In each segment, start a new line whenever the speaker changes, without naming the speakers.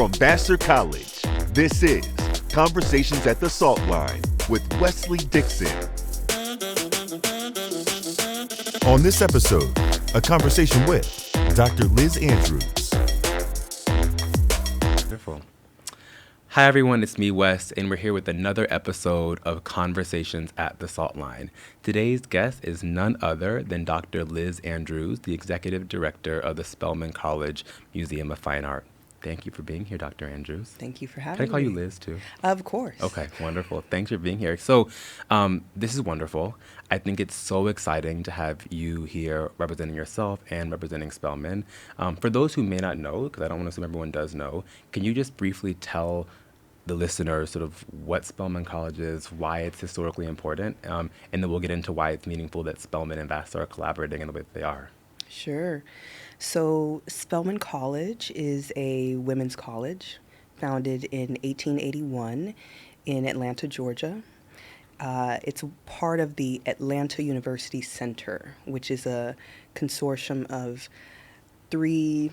From Vassar College, this is Conversations at the Salt Line with Wesley Dixon. On this episode, a conversation with Dr. Liz Andrews.
Wonderful. Hi, everyone. It's me, Wes, and we're here with another episode of Conversations at the Salt Line. Today's guest is none other than Dr. Liz Andrews, the Executive Director of the Spelman College Museum of Fine Art. Thank you for being here, Dr. Andrews.
Thank you for having me.
Can I call you Liz, too?
Of course.
Okay, wonderful. Thanks for being here. So this is wonderful. I think it's so exciting to have you here representing yourself and representing Spelman. For those who may not know, because I don't want to assume everyone does know, can you just briefly tell the listeners sort of what Spelman College is, why it's historically important, and then we'll get into why it's meaningful that Spelman and Vassar are collaborating in the way that they are.
Sure. So Spelman College is a women's college founded in 1881 in Atlanta, Georgia. It's part of the Atlanta University Center, which is a consortium of 3+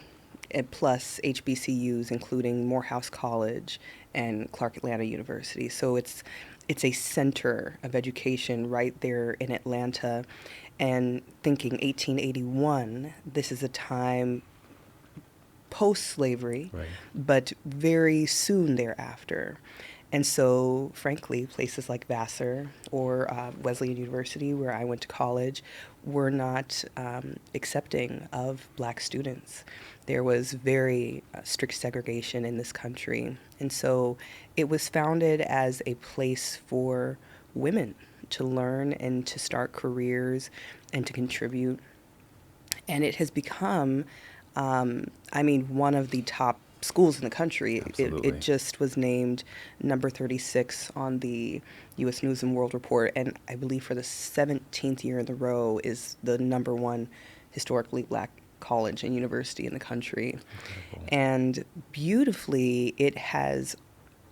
HBCUs, including Morehouse College and Clark Atlanta University. So it's a center of education right there in Atlanta. And thinking 1881, this is a time post-slavery,
Right.
but very soon thereafter. And so, frankly, places like Vassar or Wesleyan University, where I went to college, were not accepting of black students. There was very strict segregation in this country. And so it was founded as a place for women to learn and to start careers and to contribute. And it has become, one of the top schools in the country. It just was named number 36 on the U.S. News and World Report, and I believe for the 17th year in a row is the number one historically black college and university in the country. Incredible. And beautifully, it has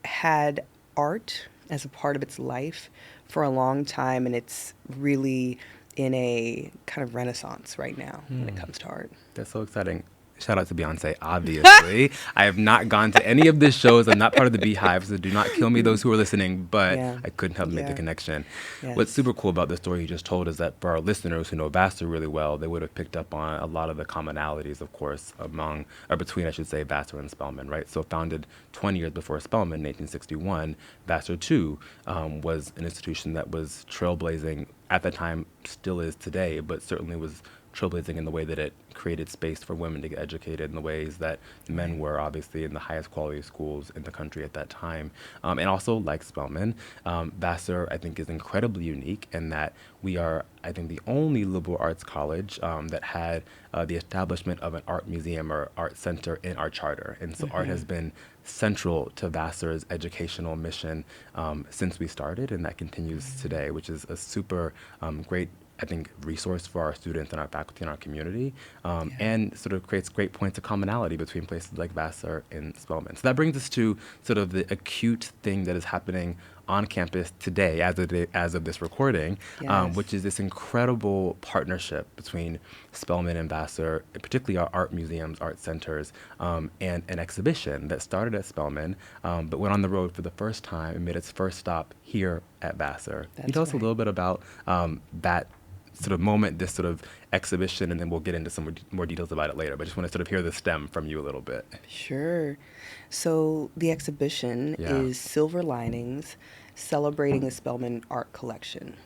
had art as a part of its life for a long time, and it's really in a kind of renaissance right now when it comes to art.
That's so exciting. Shout out to Beyonce, obviously. I have not gone to any of the shows. I'm not part of the Beehive, so do not kill me, those who are listening, but
Yeah.
I couldn't help but make the connection.
Yes.
What's super cool about the story you just told is that for our listeners who know Vassar really well, they would have picked up on a lot of the commonalities, of course, between Vassar and Spelman, right? So founded 20 years before Spelman, 1861, Vassar, too, was an institution that was trailblazing at the time, still is today, but certainly was trailblazing in the way that it created space for women to get educated in the ways that men were, obviously, in the highest quality schools in the country at that time. And also, like Spelman, Vassar, I think, is incredibly unique in that we are, I think, the only liberal arts college that had the establishment of an art museum or art center in our charter. And so art has been central to Vassar's educational mission since we started, and that continues today, which is a super great, I think, resource for our students and our faculty and our community, and sort of creates great points of commonality between places like Vassar and Spelman. So that brings us to sort of the acute thing that is happening on campus today as of this recording,
Yes.
which is this incredible partnership between Spelman and Vassar, particularly our art museums, art centers, and an exhibition that started at Spelman, but went on the road for the first time and made its first stop here at Vassar. Can you tell us a little bit about that sort of moment, this sort of exhibition, and then we'll get into some more details about it later. But I just want to sort of hear the stem from you a little bit.
Sure. So the exhibition is Silver Linings, celebrating the Spelman art collection.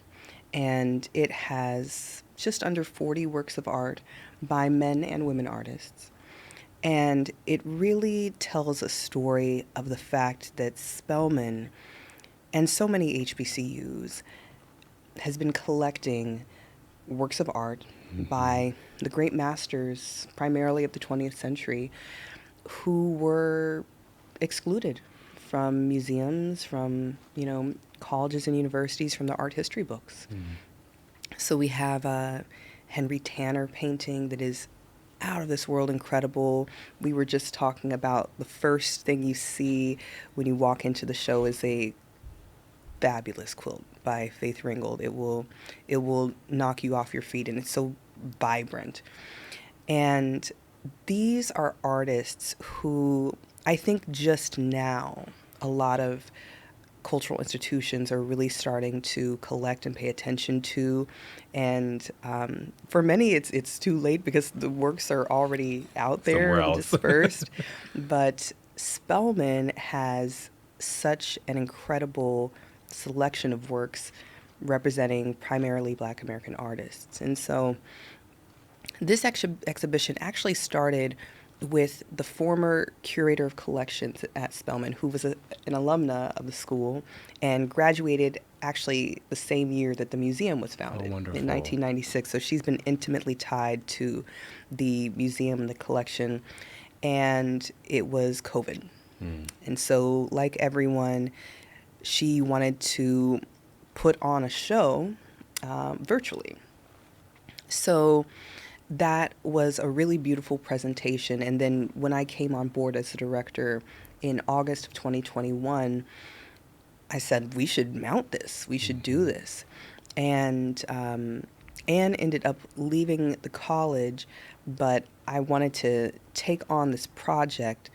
And it has just under 40 works of art by men and women artists. And it really tells a story of the fact that Spelman and so many HBCUs has been collecting works of art by the great masters, primarily of the 20th century, who were excluded from museums, from, colleges and universities, from the art history books. So we have a Henry Tanner painting that is out of this world incredible. We were just talking about the first thing you see when you walk into the show is a fabulous quilt by Faith Ringgold. It will knock you off your feet, and it's so vibrant. And These are artists who I think just now a lot of cultural institutions are really starting to collect and pay attention to, and for many it's too late because the works are already out there
Somewhere
and
else.
dispersed. But Spellman has such an incredible selection of works representing primarily Black American artists, and so this exhibition actually started with the former curator of collections at Spelman, who was an alumna of the school and graduated actually the same year that the museum was founded in
wonderful.
1996. So she's been intimately tied to the museum, the collection, and it was COVID. And so, like everyone, she wanted to put on a show virtually. So that was a really beautiful presentation. And then when I came on board as the director in August of 2021, I said, we should mount this. We should do this. And Anne ended up leaving the college, but I wanted to take on this project.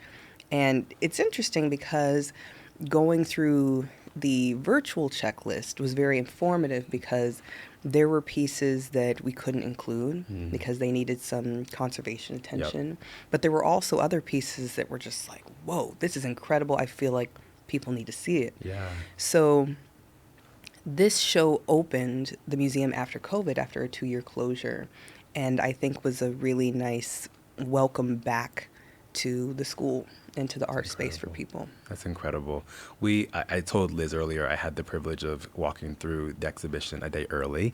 And it's interesting because going through the virtual checklist was very informative because there were pieces that we couldn't include because they needed some conservation attention. Yep. But there were also other pieces that were just like, whoa, this is incredible. I feel like people need to see it.
Yeah.
So this show opened the museum after COVID, after a 2-year closure, and I think was a really nice welcome back to the school and to the art space for people.
That's incredible. I told Liz earlier I had the privilege of walking through the exhibition a day early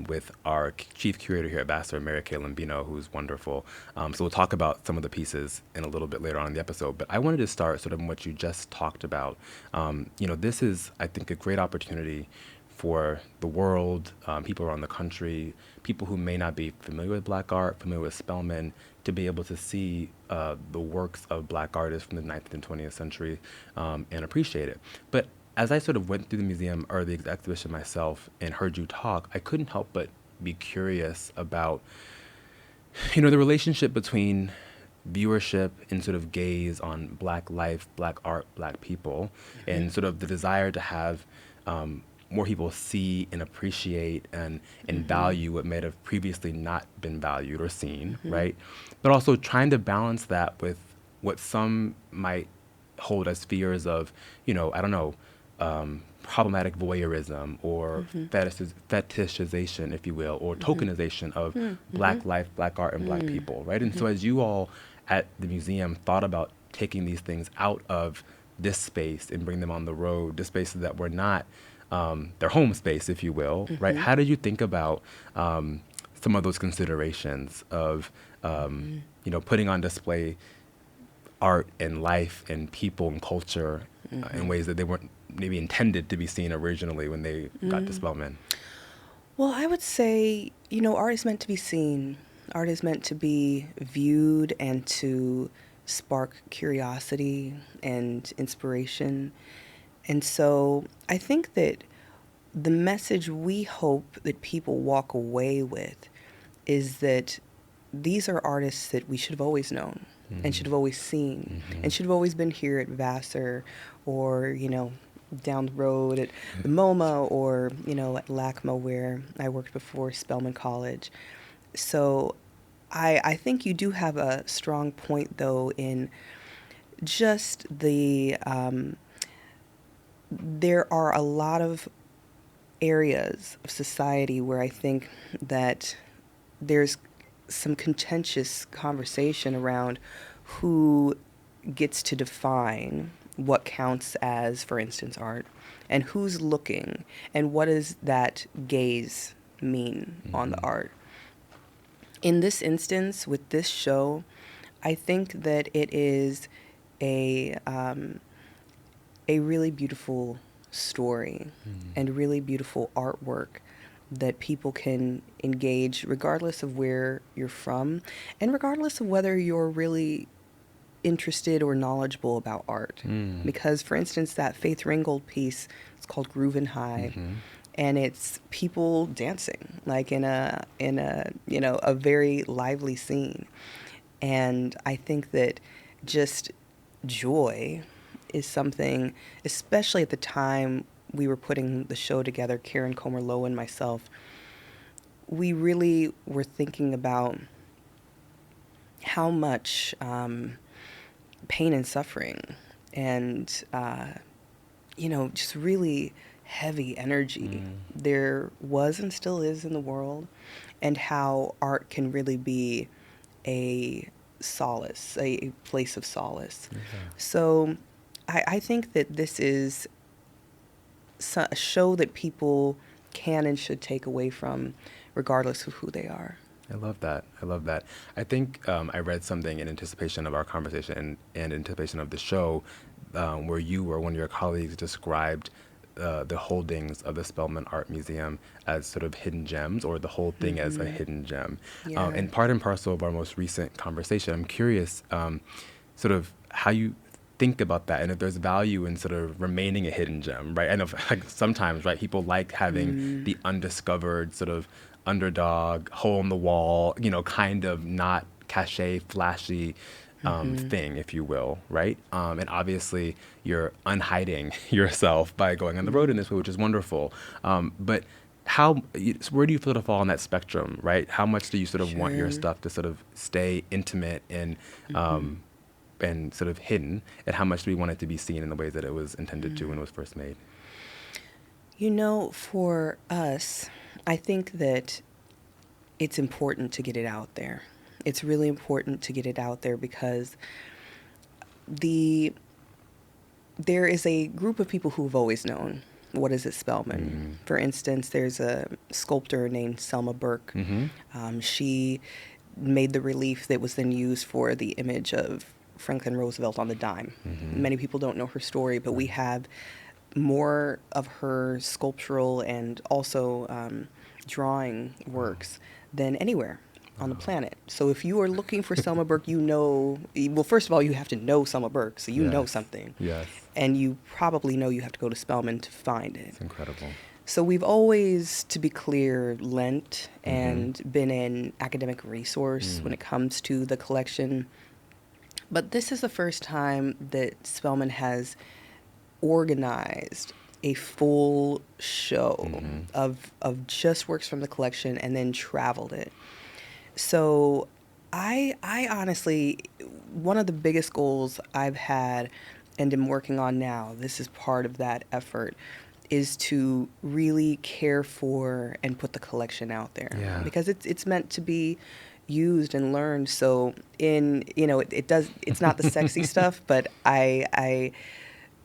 with our chief curator here at Vassar, Mary Kay Lambino, who's wonderful. So we'll talk about some of the pieces in a little bit later on in the episode. But I wanted to start sort of what you just talked about. This is, I think, a great opportunity for the world, people around the country, people who may not be familiar with Black art, familiar with Spelman, to be able to see the works of Black artists from the 19th and 20th century and appreciate it. But as I sort of went through the museum or the exhibition myself and heard you talk, I couldn't help but be curious about, the relationship between viewership and sort of gaze on Black life, Black art, Black people, and sort of the desire to have more people see and appreciate and value what may have previously not been valued or seen, right? But also trying to balance that with what some might hold as fears of, problematic voyeurism or fetishization, if you will, or tokenization of Black life, Black art, and Black people, right? And so as you all at the museum thought about taking these things out of this space and bring them on the road to spaces that were not their home space, if you will, right? How did you think about some of those considerations of, putting on display art and life and people and culture in ways that they weren't maybe intended to be seen originally when they got to Spelman?
Well, I would say, art is meant to be seen. Art is meant to be viewed and to spark curiosity and inspiration. And so I think that the message we hope that people walk away with is that these are artists that we should have always known and should have always seen and should have always been here at Vassar or, down the road at the MoMA or, at LACMA where I worked before, Spelman College. So I think you do have a strong point, though, in just the... there are a lot of areas of society where I think that there's some contentious conversation around who gets to define what counts as, for instance, art, and who's looking, and what does that gaze mean on the art. In this instance, with this show, I think that it is a really beautiful story and really beautiful artwork that people can engage regardless of where you're from and regardless of whether you're really interested or knowledgeable about art. Because, for instance, that Faith Ringgold piece, it's called Groovin' High, and it's people dancing like in a a very lively scene. And I think that just joy is something, especially at the time we were putting the show together, Karen Comer Lowe and myself, we really were thinking about how much pain and suffering and, just really heavy energy there was and still is in the world, and how art can really be a solace, a place of solace. So I think that this is a show that people can and should take away from, regardless of who they are.
I love that. I love that. I think I read something in anticipation of our conversation and anticipation of the show where you or one of your colleagues described the holdings of the Spelman Art Museum as sort of hidden gems, or the whole thing as a hidden gem.
Yeah.
And part and parcel of our most recent conversation, I'm curious sort of how you think about that, and if there's value in sort of remaining a hidden gem, right? I know like sometimes, right, people like having the undiscovered sort of underdog, hole in the wall, kind of not cachet, flashy thing, if you will, right? And obviously you're unhiding yourself by going on the road in this way, which is wonderful. But where do you feel to fall on that spectrum, right? How much do you sort of want your stuff to sort of stay intimate and sort of hidden, and how much do we want it to be seen in the ways that it was intended to when it was first made?
For us, I think that it's important to get it out there. It's really important to get it out there because there is a group of people who've always known what is at Spelman. For instance, there's a sculptor named Selma Burke. She made the relief that was then used for the image of Franklin Roosevelt on the dime. Many people don't know her story, but we have more of her sculptural and also drawing works than anywhere on the planet. So if you are looking for Selma Burke, well, first of all, you have to know Selma Burke, so you know something.
Yes.
And you probably know you have to go to Spelman to find it.
It's incredible.
So we've always, to be clear, lent and been an academic resource when it comes to the collection. But this is the first time that Spelman has organized a full show of just works from the collection and then traveled it. So I honestly, one of the biggest goals I've had and am working on now, this is part of that effort, is to really care for and put the collection out there.
Yeah.
Because it's meant to be used and learned. So it's not the sexy stuff, but I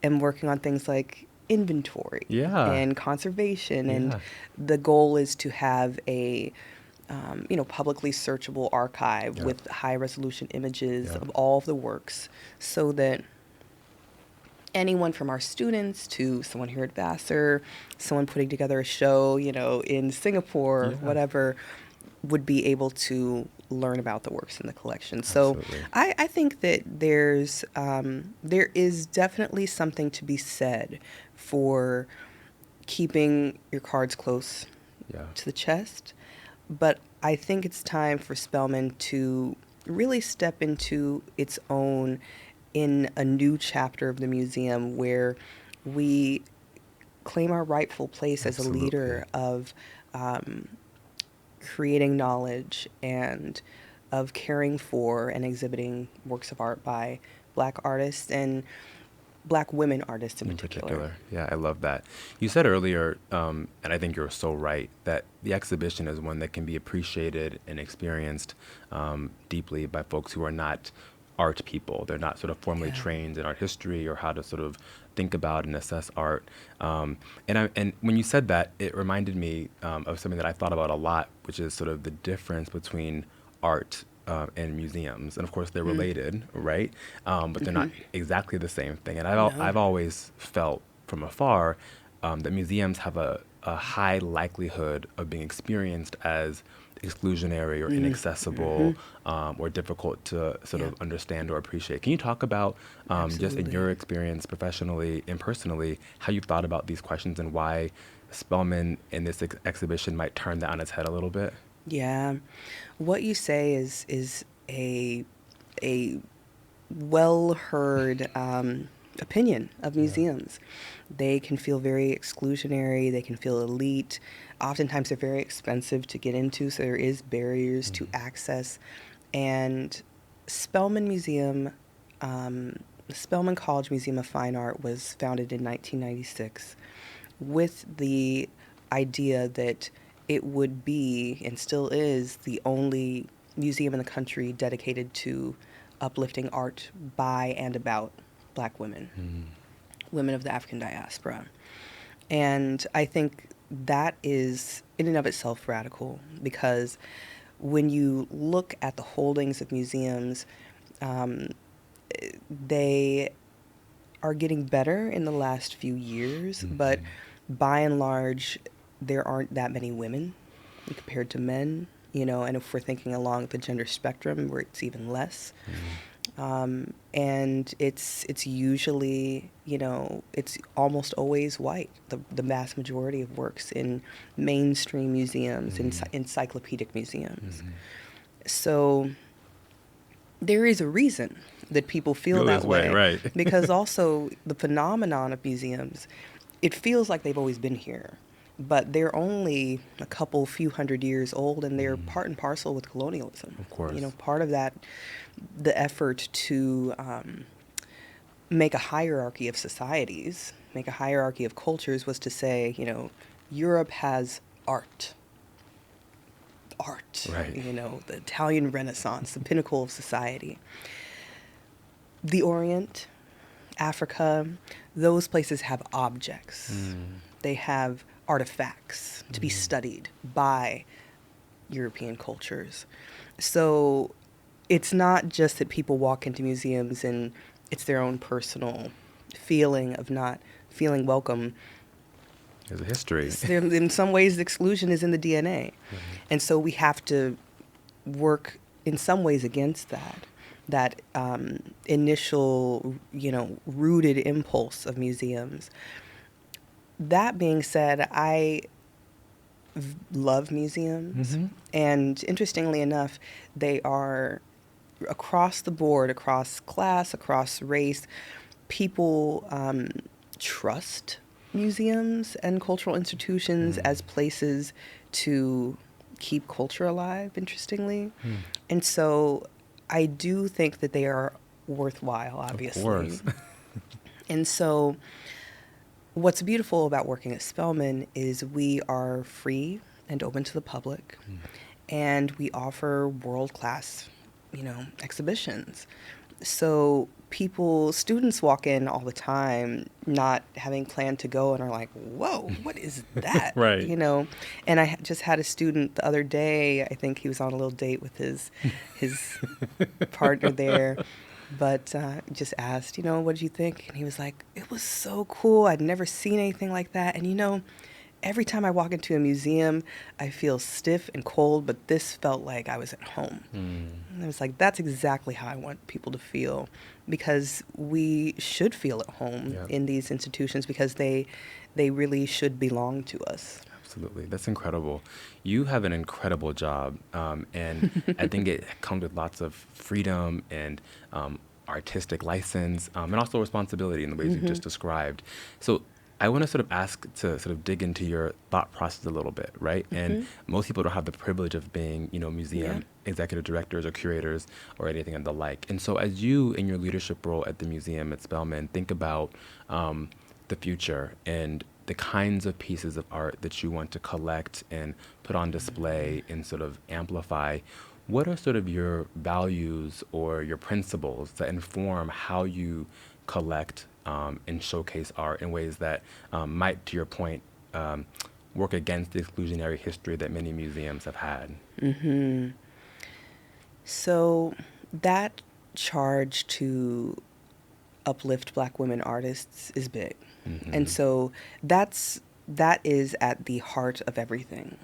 am working on things like inventory and conservation, and the goal is to have a publicly searchable archive with high resolution images of all of the works, so that anyone from our students to someone here at Vassar, someone putting together a show, in Singapore, whatever, would be able to learn about the works in the collection. So I think that there is definitely something to be said for keeping your cards close to the chest. But I think it's time for Spelman to really step into its own in a new chapter of the museum, where we claim our rightful place as a leader of creating knowledge and of caring for and exhibiting works of art by Black artists and Black women artists in particular.
Yeah, I love that. You said earlier, and I think you're so right, that the exhibition is one that can be appreciated and experienced deeply by folks who are not art people. They're not sort of formally trained in art history or how to sort of think about and assess art. And when you said that, it reminded me of something that I thought about a lot, which is sort of the difference between art and museums. And of course they're related, right? But they're not exactly the same thing. And I've always felt from afar that museums have a high likelihood of being experienced as exclusionary or inaccessible or difficult to sort of understand or appreciate. Can you talk about just in your experience professionally and personally, how you've thought about these questions and why Spelman in this exhibition might turn that on its head a little bit?
Yeah. What you say is a a well heard opinion of museums. They can feel very exclusionary, they can feel elite. Oftentimes, they're very expensive to get into, so there is barriers to access. And Spelman Museum, the Spelman College Museum of Fine Art, was founded in 1996 with the idea that it would be, and still is, the only museum in the country dedicated to uplifting art by and about Black women, women of the African diaspora. And I think that is, in and of itself, radical, because when you look at the holdings of museums, they are getting better in the last few years, but by and large, there aren't that many women compared to men, and if we're thinking along the gender spectrum, where it's even less. And it's usually, it's almost always white, the vast majority of works in mainstream museums, encyclopedic museums. So there is a reason that people feel that way,
right?
Because also the phenomenon of museums, it feels like they've always been here, but they're only a few hundred years old, and they're part and parcel with colonialism.
Of course.
Part of that, the effort to make a hierarchy of societies, make a hierarchy of cultures, was to say, Europe has art.
Right.
The Italian Renaissance, the pinnacle of society. The Orient, Africa, those places have objects. They have artifacts to be studied by European cultures. So it's not just that people walk into museums and it's their own personal feeling of not feeling welcome.
There's a history.
In some ways, the exclusion is in the DNA. And so we have to work in some ways against that initial, rooted impulse of museums. That being said, I love museums. And interestingly enough, they are across the board, across class, across race. People trust museums and cultural institutions as places to keep culture alive, interestingly. And so I do think that they are worthwhile, obviously.
Of course.
And so what's beautiful about working at Spelman is we are free and open to the public, and we offer world-class, exhibitions. So students walk in all the time not having planned to go and are like, whoa, what is that?
Right.
And I just had a student the other day, I think he was on a little date with his partner there, but just asked, what did you think? And he was like, it was so cool. I'd never seen anything like that. And every time I walk into a museum, I feel stiff and cold, but this felt like I was at home. And I was like, that's exactly how I want people to feel, because we should feel at home in these institutions, because they really should belong to us.
Absolutely. That's incredible. You have an incredible job, and I think it comes with lots of freedom and artistic license, and also responsibility in the ways you just described. So I want to sort of ask to sort of dig into your thought process a little bit, right? And most people don't have the privilege of being, museum executive directors or curators or anything of the like. And so as you, in your leadership role at the museum at Spelman, think about the future and the kinds of pieces of art that you want to collect and put on display and sort of amplify, what are sort of your values or your principles that inform how you collect and showcase art in ways that might, to your point, work against the exclusionary history that many museums have had?
So that charge to uplift Black women artists is big. And so that is at the heart of everything.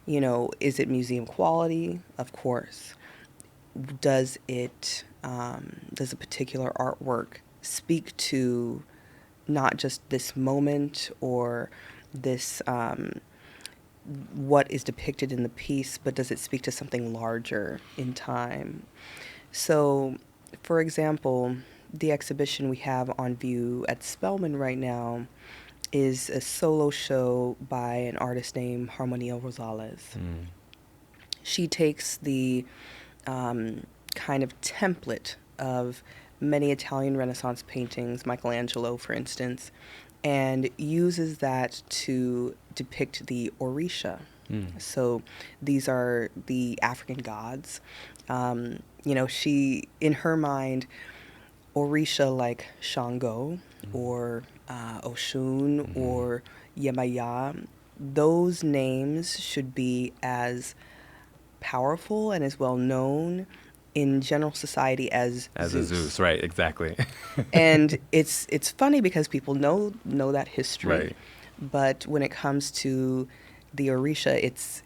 Is it museum quality? Of course. Does a particular artwork speak to not just this moment or this what is depicted in the piece, but does it speak to something larger in time? So, for example, the exhibition we have on view at Spelman right now is a solo show by an artist named Harmonia Rosales.
Mm.
She takes the kind of template of many Italian Renaissance paintings, Michelangelo, for instance, and uses that to depict the Orisha. So these are the African gods. She, in her mind, Orisha like Shango or Oshun or Yemaya, those names should be as powerful and as well known in general society as
A
Zeus.
Zeus, right? Exactly.
And it's funny because people know that history,
Right.
but when it comes to the Orisha,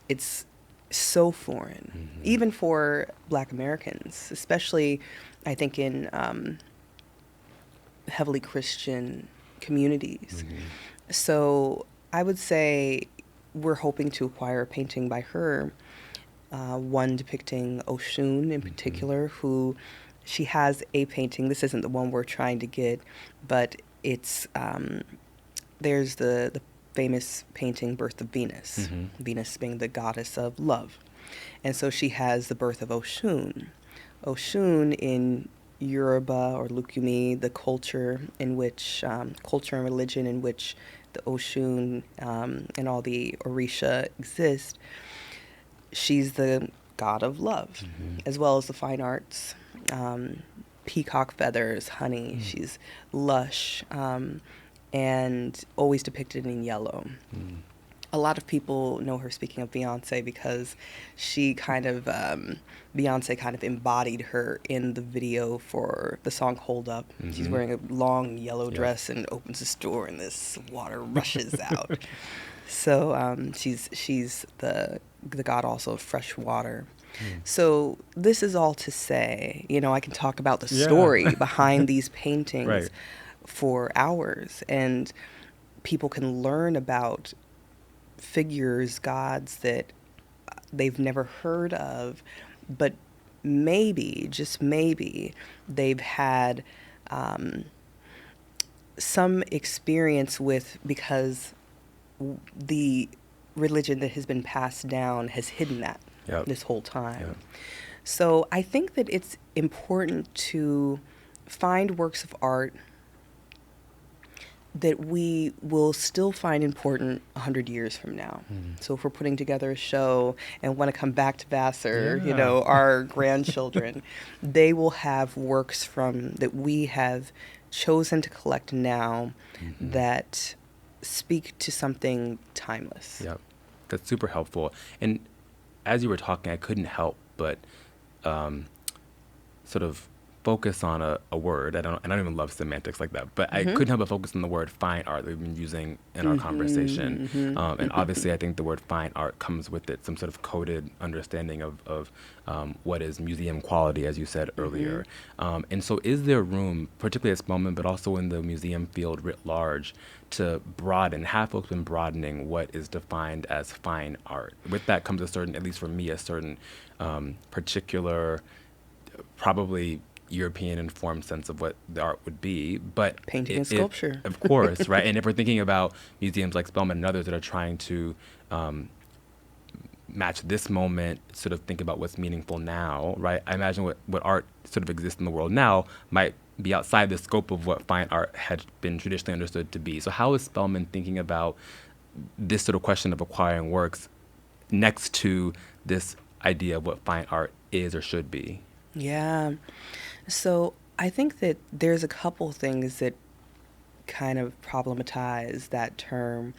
it's so foreign, even for Black Americans, especially I think in heavily Christian communities. So I would say we're hoping to acquire a painting by her, one depicting Oshun in particular, who she has a painting. This isn't the one we're trying to get, but it's there's the famous painting Birth of Venus, Venus being the goddess of love. And so she has the birth of Oshun. Oshun in Yoruba or Lukumi, the culture and religion in which the Oshun and all the Orisha exist, she's the god of love, as well as the fine arts, peacock feathers, honey. She's lush and always depicted in yellow. A lot of people know her, speaking of Beyonce, because Beyonce kind of embodied her in the video for the song Hold Up. She's wearing a long yellow dress and opens the store and this water rushes out. So she's the god also of fresh water. So this is all to say, I can talk about the story behind these paintings
Right.
for hours, and people can learn about figures, gods that they've never heard of, but maybe, just maybe, they've had some experience with, because the religion that has been passed down has hidden that this whole time.
Yep.
So I think that it's important to find works of art that we will still find important 100 years from now. So if we're putting together a show and want to come back to Vassar, our grandchildren, they will have works that we have chosen to collect now that speak to something timeless.
Yep. That's super helpful. And as you were talking, I couldn't help but sort of focus on a word. I don't even love semantics like that, but I couldn't help but focus on the word fine art that we've been using in our conversation. And obviously, I think the word fine art comes with it some sort of coded understanding of what is museum quality, as you said earlier. And so is there room, particularly at Spelman, but also in the museum field writ large, to broaden, have folks been broadening what is defined as fine art? With that comes a certain, at least for me, a certain particular, probably European informed sense of what the art would be, but
painting and sculpture,
of course, right? And if we're thinking about museums like Spelman and others that are trying to match this moment, sort of think about what's meaningful now, right? I imagine what art sort of exists in the world now might be outside the scope of what fine art had been traditionally understood to be. So how is Spelman thinking about this sort of question of acquiring works next to this idea of what fine art is or should be?
Yeah. So I think that there's a couple things that kind of problematize that term.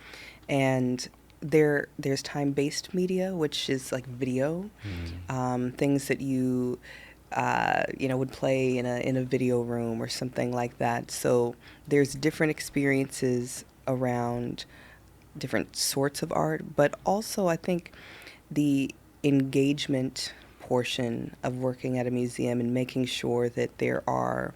And there's time-based media, which is like video, things that you would play in a video room or something like that. So there's different experiences around different sorts of art, but also I think the engagement portion of working at a museum and making sure that there are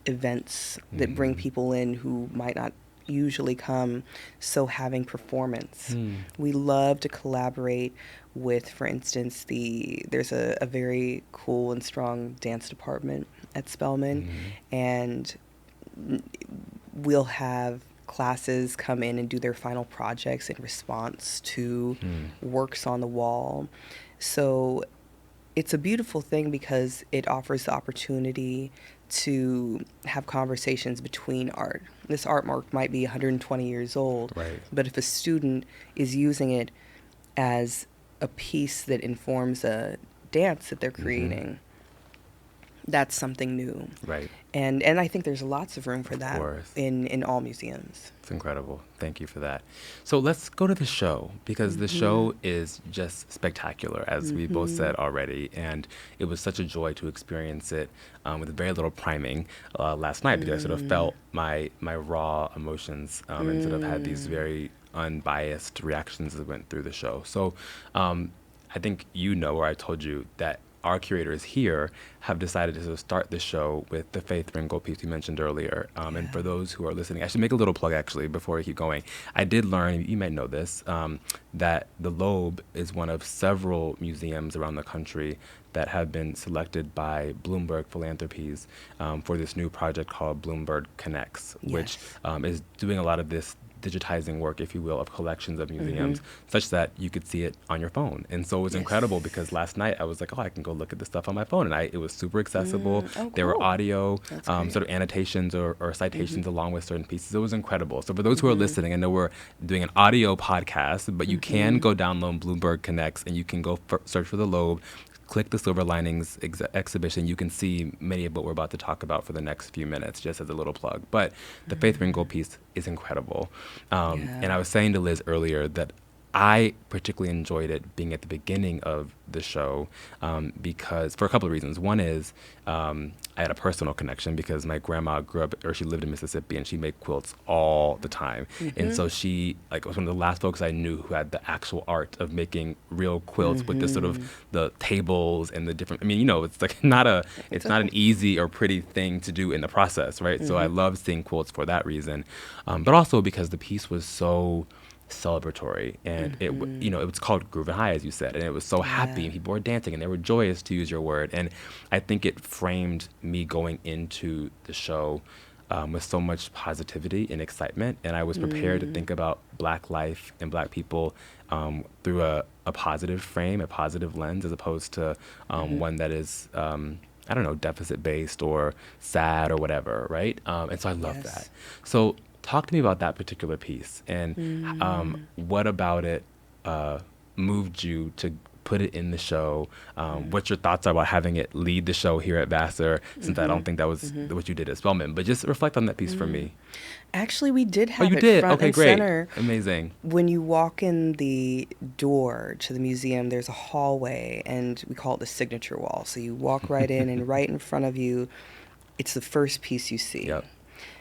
events that bring people in who might not usually come so having performance.
Hmm.
We love to collaborate with, for instance, there's a very cool and strong dance department at Spelman, and we'll have classes come in and do their final projects in response to works on the wall. So it's a beautiful thing because it offers the opportunity to have conversations between art. This artwork might be 120 years old,
Right.
but if a student is using it as a piece that informs a dance that they're creating, that's something new.
Right.
And I think there's lots of room for that
course.
in all museums.
It's incredible. Thank you for that. So let's go to the show, because the show is just spectacular, as we both said already. And it was such a joy to experience it with very little priming last night, because I sort of felt my raw emotions and sort of had these very unbiased reactions as I went through the show. So I think or I told you that our curators here have decided to sort of start the show with the Faith Ringgold piece you mentioned earlier. And for those who are listening, I should make a little plug actually before we keep going. I did learn, you might know this, that the Loeb is one of several museums around the country that have been selected by Bloomberg Philanthropies for this new project called Bloomberg Connects, which is doing a lot of this digitizing work, if you will, of collections of museums, such that you could see it on your phone. And so it was incredible, because last night I was like, I can go look at this stuff on my phone. And it was super accessible. There were audio sort of annotations or citations along with certain pieces. It was incredible. So for those who are listening, I know we're doing an audio podcast, but you can go download Bloomberg Connects, and you can go search for the Loeb, click the Silver Linings exhibition. You can see many of what we're about to talk about for the next few minutes, just as a little plug. But the Faith Ringgold piece is incredible. And I was saying to Liz earlier that I particularly enjoyed it being at the beginning of the show because for a couple of reasons. One is I had a personal connection because my grandma she lived in Mississippi, and she made quilts all the time. And so she was one of the last folks I knew who had the actual art of making real quilts with the sort of the tables and the different, it's like it's not an easy or pretty thing to do in the process, right? So I love seeing quilts for that reason. But also because the piece was so celebratory, and it was called Groovin' High, as you said, and it was so happy, and people were dancing, and they were joyous, to use your word. And I think it framed me going into the show with so much positivity and excitement, and I was prepared to think about Black life and Black people through a positive frame, a positive lens, as opposed to one that is deficit-based or sad or whatever, right? And so I love that. So talk to me about that particular piece, and what about it moved you to put it in the show? What your thoughts are about having it lead the show here at Vassar, since I don't think that was what you did at Spelman, but just reflect on that piece for me.
Actually, we did have
you
it
did?
front
Okay,
and
great.
center.
Amazing.
When you walk in the door to the museum, there's a hallway, and we call it the signature wall. So you walk right in, and right in front of you, it's the first piece you see.
Yep.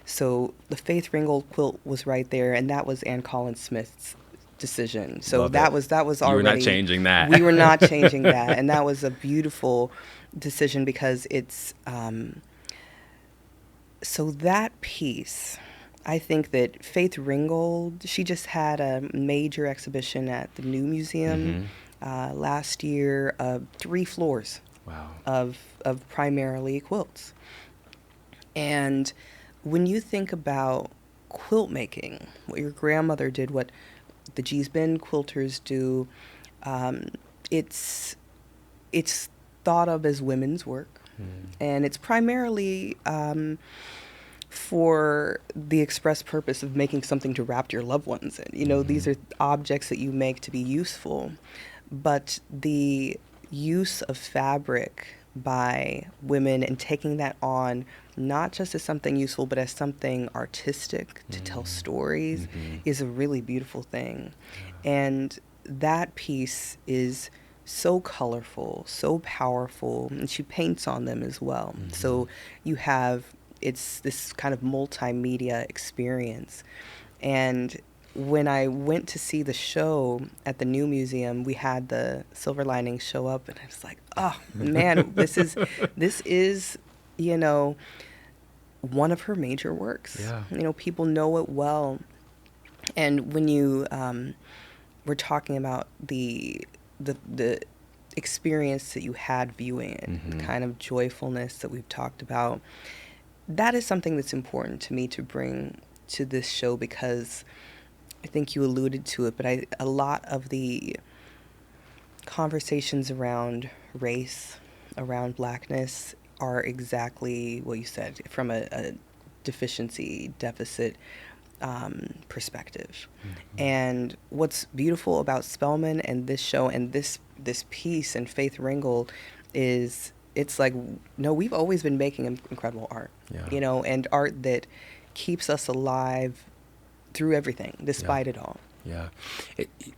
So the Faith Ringgold quilt was right there, and that was Ann Collins Smith's decision. So
Love
that
it.
was already.
You were not changing that.
We were not changing that, and that was a beautiful decision because it's. So that piece, I think that Faith Ringgold, she just had a major exhibition at the New Museum last year, 3 floors.
Wow.
Of primarily quilts. And when you think about quilt making, what your grandmother did, what the Geesbin quilters do, it's thought of as women's work, and it's primarily for the express purpose of making something to wrap your loved ones in. These are objects that you make to be useful, but the use of fabric by women and taking that on not just as something useful but as something artistic to tell stories is a really beautiful thing. And that piece is so colorful, so powerful, and she paints on them as well. So it's this kind of multimedia experience. And when I went to see the show at the New Museum, we had the Silver Linings show up, and I was like, oh man, this is one of her major works.
Yeah.
You know, people know it well. And when you were talking about the experience that you had viewing it, the kind of joyfulness that we've talked about, that is something that's important to me to bring to this show, because I think you alluded to it, but a lot of the conversations around race, around blackness, are exactly what you said, from a deficiency, deficit perspective. And what's beautiful about Spellman and this show and this piece and Faith Ringgold is, it's like, no, we've always been making incredible art,
Yeah.
you know, and art that keeps us alive through everything, despite it all.
Yeah.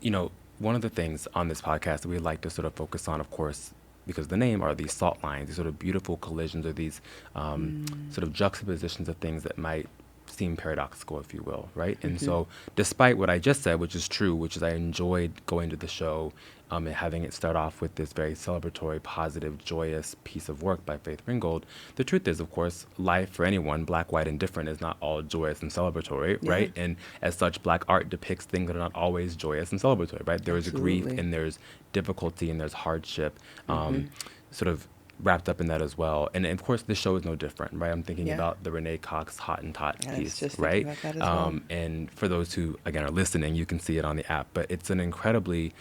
You know, one of the things on this podcast that we like to sort of focus on, of course, because of the name, are these salt lines, these sort of beautiful collisions, or these sort of juxtapositions of things that might seem paradoxical, if you will, right? And so despite what I just said, which is true, which is I enjoyed going to the show and having it start off with this very celebratory, positive, joyous piece of work by Faith Ringgold, the truth is, of course, life for anyone, black, white, and different, is not all joyous and celebratory, right? And as such, black art depicts things that are not always joyous and celebratory, right? There is grief, and there's difficulty, and there's hardship, sort of wrapped up in that as well. And of course, this show is no different, right? I'm thinking about the Renee Cox Hottentot piece,
just
right?
about that as well.
And for those who, again, are listening, you can see it on the app, but it's an incredibly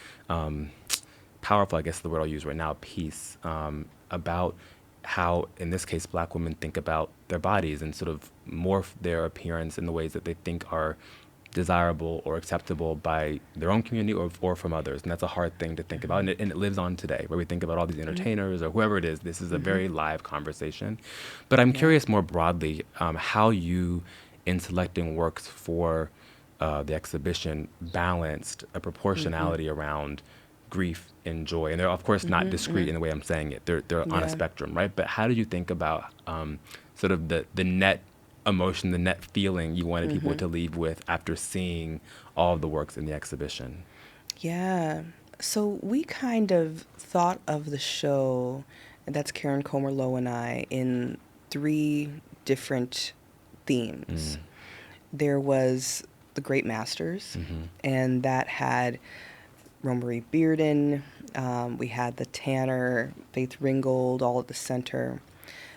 powerful, I guess the word I'll use right now, piece about how, in this case, black women think about their bodies and sort of morph their appearance in the ways that they think are desirable or acceptable by their own community or from others. And that's a hard thing to think about. And it lives on today, where we think about all these entertainers or whoever it is. This is a very live conversation. But I'm curious more broadly how you, in selecting works for the exhibition, balanced a proportionality around grief and joy. And they're, of course, not discrete in the way I'm saying it. They're on a spectrum, right? But how did you think about sort of the net emotion, the net feeling you wanted people to leave with after seeing all of the works in the exhibition?
Yeah. So we kind of thought of the show, and that's Karen Comer Lowe and I, in 3 different themes. There was the Great Masters, and that had Romare Bearden. We had the Tanner, Faith Ringgold, all at the center.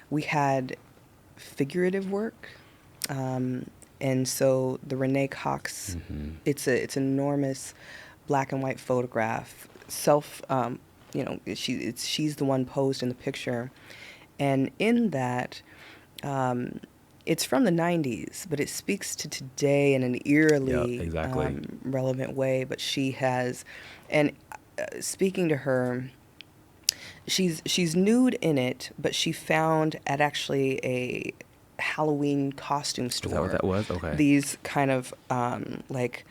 We had figurative work. And so the Renee Cox, it's an enormous black and white photograph. She's the one posed in the picture, and in that, it's from the 90s, but it speaks to today in an eerily relevant way. But she has, and speaking to her, she's nude in it, but she found at actually a Halloween costume store.
Is that what that was? Okay.
These kind of like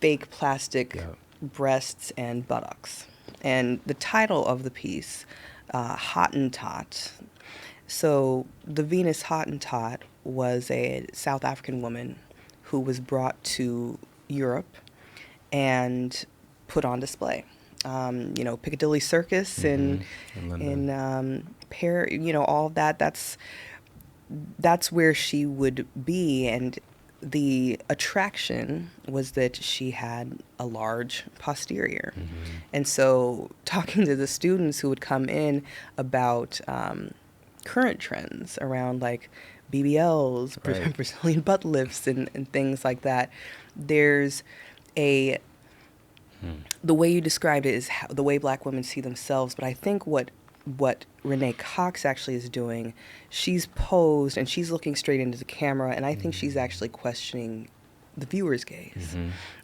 fake plastic breasts and buttocks. And the title of the piece, Hottentot. So the Venus Hottentot was a South African woman who was brought to Europe and put on display. Piccadilly Circus in Paris, all of that. That's where she would be, and the attraction was that she had a large posterior. And so talking to the students who would come in about current trends around like BBLs, Brazilian butt lifts, and things like that, there's the way you described it is the way black women see themselves, but I think what Renee Cox actually is doing, she's posed and she's looking straight into the camera, and I think she's actually questioning the viewer's gaze.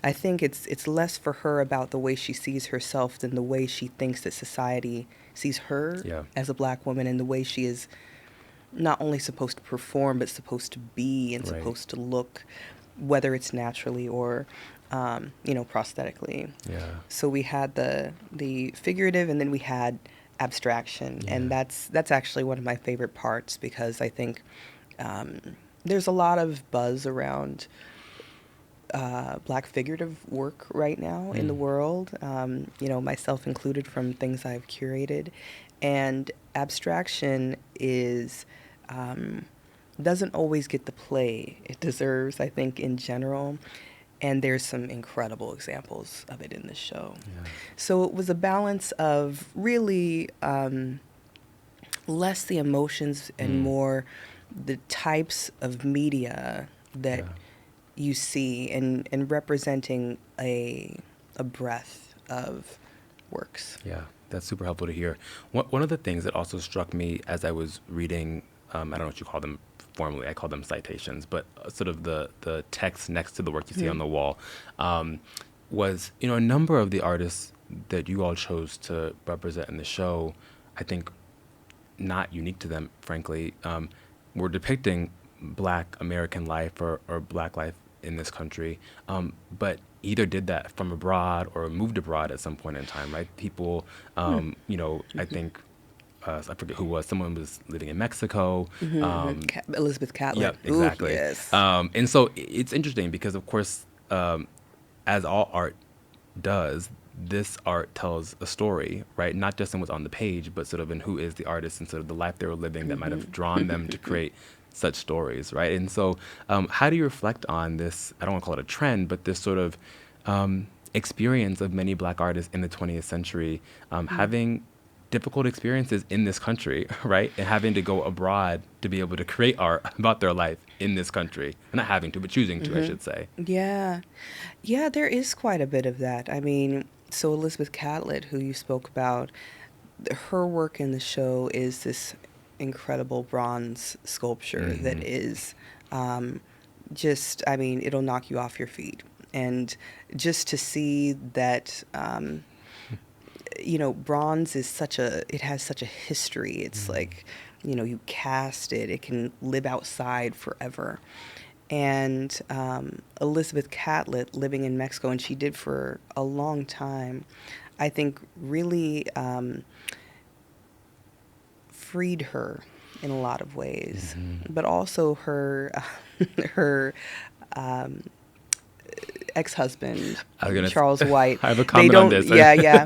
I think it's less for her about the way she sees herself than the way she thinks that society sees her as a black woman, and the way she is not only supposed to perform, but supposed to be and supposed to look, whether it's naturally or prosthetically. So we had the figurative, and then we had abstraction, and that's actually one of my favorite parts, because I think there's a lot of buzz around black figurative work right now in the world, myself included, from things I've curated, and abstraction is doesn't always get the play it deserves, I think, in general. And there's some incredible examples of it in this show.
Yeah.
So it was a balance of really less the emotions and more the types of media that
Yeah.
you see, and representing a breadth of works.
Yeah, that's super helpful to hear. One of the things that also struck me as I was reading, I don't know what you call them formally, I call them citations, but sort of the text next to the work you see on the wall, was, a number of the artists that you all chose to represent in the show, I think not unique to them, frankly, were depicting Black American life or Black life in this country, but either did that from abroad or moved abroad at some point in time, right? People, I think, I forget who was, someone was living in Mexico.
Elizabeth Catlett.
Yep, exactly.
Ooh, yes.
And so it's interesting because, of course, as all art does, this art tells a story, right? Not just in what's on the page, but sort of in who is the artist and sort of the life they were living that might have drawn them to create such stories, right? And so how do you reflect on this, I don't want to call it a trend, but this sort of experience of many Black artists in the 20th century having difficult experiences in this country, right? And having to go abroad to be able to create art about their life in this country. Not having to, but choosing to, I should say.
Yeah. Yeah, there is quite a bit of that. I mean, so Elizabeth Catlett, who you spoke about, her work in the show is this incredible bronze sculpture that is just, I mean, it'll knock you off your feet. And just to see that, bronze is it has such a history. It's like, you cast it, it can live outside forever. And Elizabeth Catlett, living in Mexico, and she did for a long time, I think really freed her in a lot of ways. But also her ex-husband, Charles White.
I have a comment on this.
Yeah.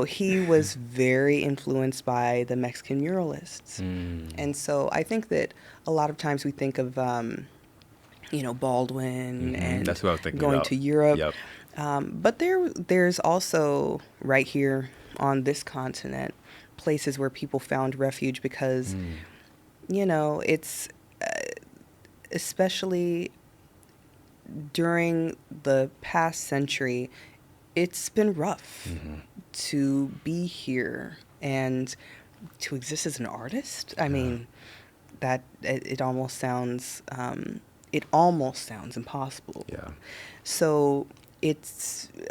He was very influenced by the Mexican muralists. And so I think that a lot of times we think of, Baldwin and
That's what I was thinking
going
about.
to Europe.
Yep.
But there's also right here on this continent places where people found refuge because, it's especially during the past century, it's been rough to be here and to exist as an artist. I mean, that it almost sounds impossible.
Yeah.
So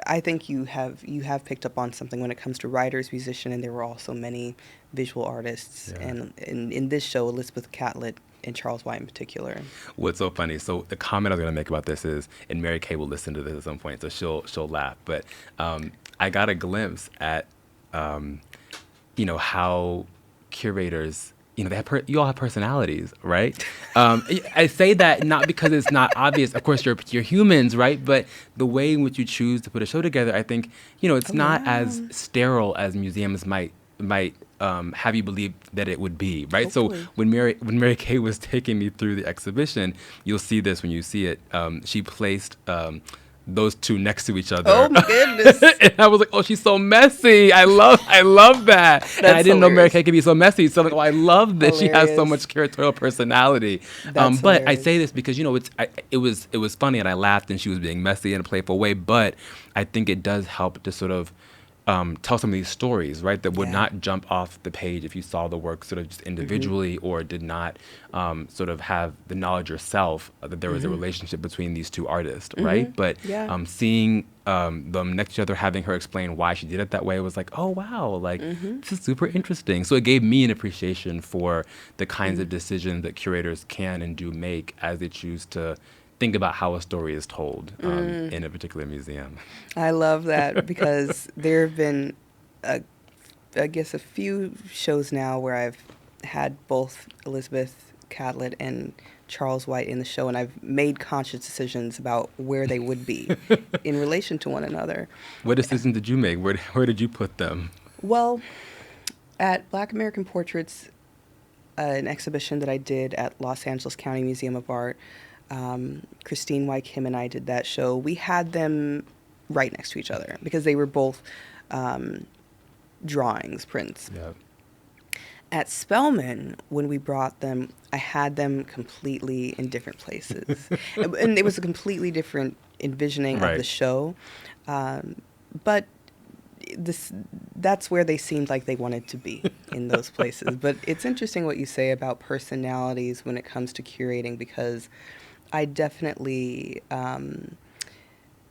I think you have picked up on something when it comes to writers, musician, and there were also many visual artists.
Yeah.
And in this show, Elizabeth Catlett and Charles White in particular.
What's so funny? So the comment I was going to make about this is, and Mary Kay will listen to this at some point, so she'll laugh. But I got a glimpse at, how curators, you all have personalities, right? I say that not because it's not obvious. Of course, you're humans, right? But the way in which you choose to put a show together, I think, it's not as sterile as museums might have you believe that it would be, right?
Hopefully.
So when Mary Kay was taking me through the exhibition, you'll see this when you see it. She placed those two next to each other.
Oh my goodness!
And I was like, oh, she's so messy. I love that. And I didn't know Mary Kay could be so messy. So I'm like, oh, I love this. Hilarious. She has so much curatorial personality. But I say this because it was funny and I laughed and she was being messy in a playful way. But I think it does help to sort of tell some of these stories, right, that would not jump off the page if you saw the work sort of just individually or did not sort of have the knowledge yourself that there was a relationship between these two artists, right? But seeing them next to each other, having her explain why she did it that way was like, oh, wow, like this is super interesting. So it gave me an appreciation for the kinds of decisions that curators can and do make as they choose to think about how a story is told in a particular museum.
I love that because there have been, I guess, a few shows now where I've had both Elizabeth Catlett and Charles White in the show, and I've made conscious decisions about where they would be in relation to one another.
What decisions did you make? Where did you put them?
Well, at Black American Portraits, an exhibition that I did at Los Angeles County Museum of Art. Christine Y. Kim and I did that show. We had them right next to each other because they were both drawings, prints.
Yeah.
At Spelman, when we brought them, I had them completely in different places. And it was a completely different envisioning of the
Right.
show. But that's where they seemed like they wanted to be, in those places. But it's interesting what you say about personalities when it comes to curating, because I definitely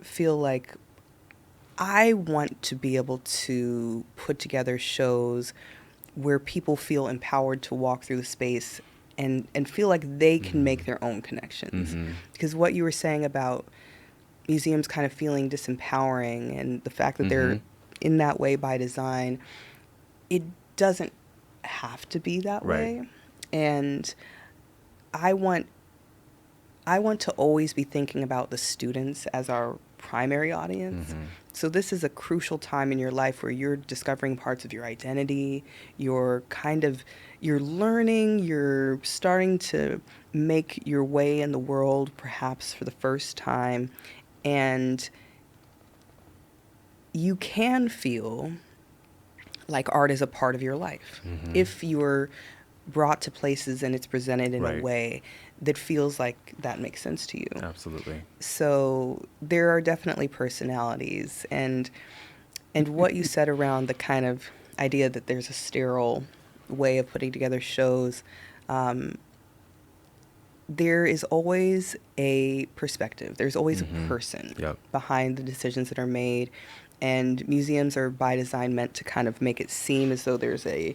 feel like I want to be able to put together shows where people feel empowered to walk through the space and feel like they can make their own connections. Because what you were saying about museums kind of feeling disempowering, and the fact that they're in that way by design, it doesn't have to be that
Right.
way. And I want to always be thinking about the students as our primary audience. So this is a crucial time in your life where you're discovering parts of your identity, you're learning, you're starting to make your way in the world perhaps for the first time, and you can feel like art is a part of your life if you're brought to places and it's presented in a
Right.
way that feels like that makes sense to you.
Absolutely.
So there are definitely personalities, and what you said around the kind of idea that there's a sterile way of putting together shows, there is always a perspective. There's always a person
Yep.
behind the decisions that are made, and museums are by design meant to kind of make it seem as though there's an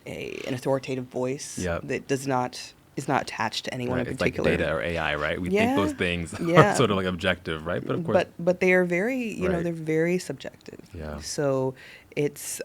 authoritative voice
Yep.
that is not attached to anyone
Right.
in
It's like
particular.
data or AI, right? We
Yeah.
think those things
Yeah.
are sort of like objective, right? But of course,
But they are very,
Right.
they're very subjective.
Yeah.
So it's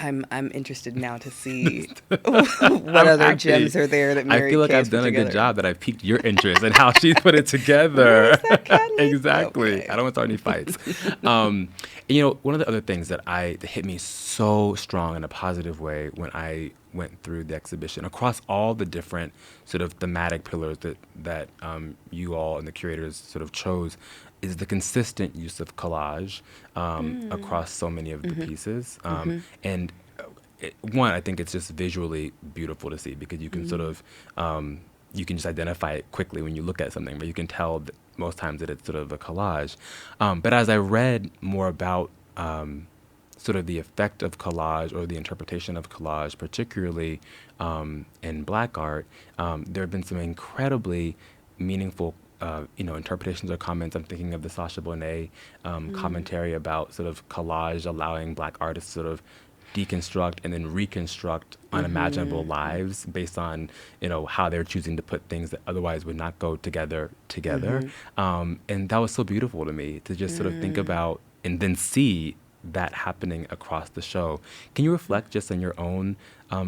I'm interested now to see what
I'm
other
happy.
gems are there that Mary
I feel like
Kay's
I've done
put
a good
together.
job that I've piqued your interest in how she's put it together.
Where is that cat lady?
Exactly.
Okay.
I don't want to start any fights. One of the other things that hit me so strong in a positive way when I went through the exhibition across all the different sort of thematic pillars that you all and the curators sort of chose is the consistent use of collage across so many of the pieces. And one, I think it's just visually beautiful to see because you can sort of, you can just identify it quickly when you look at something, but you can tell that most times that it's sort of a collage. But as I read more about sort of the effect of collage or the interpretation of collage, particularly in Black art, there have been some incredibly meaningful interpretations or comments. I'm thinking of the Sacha Bonet commentary about sort of collage allowing Black artists to sort of deconstruct and then reconstruct unimaginable lives based on how they're choosing to put things that otherwise would not go together. And that was so beautiful to me to just sort of think about and then see that happening across the show. Can you reflect just on your own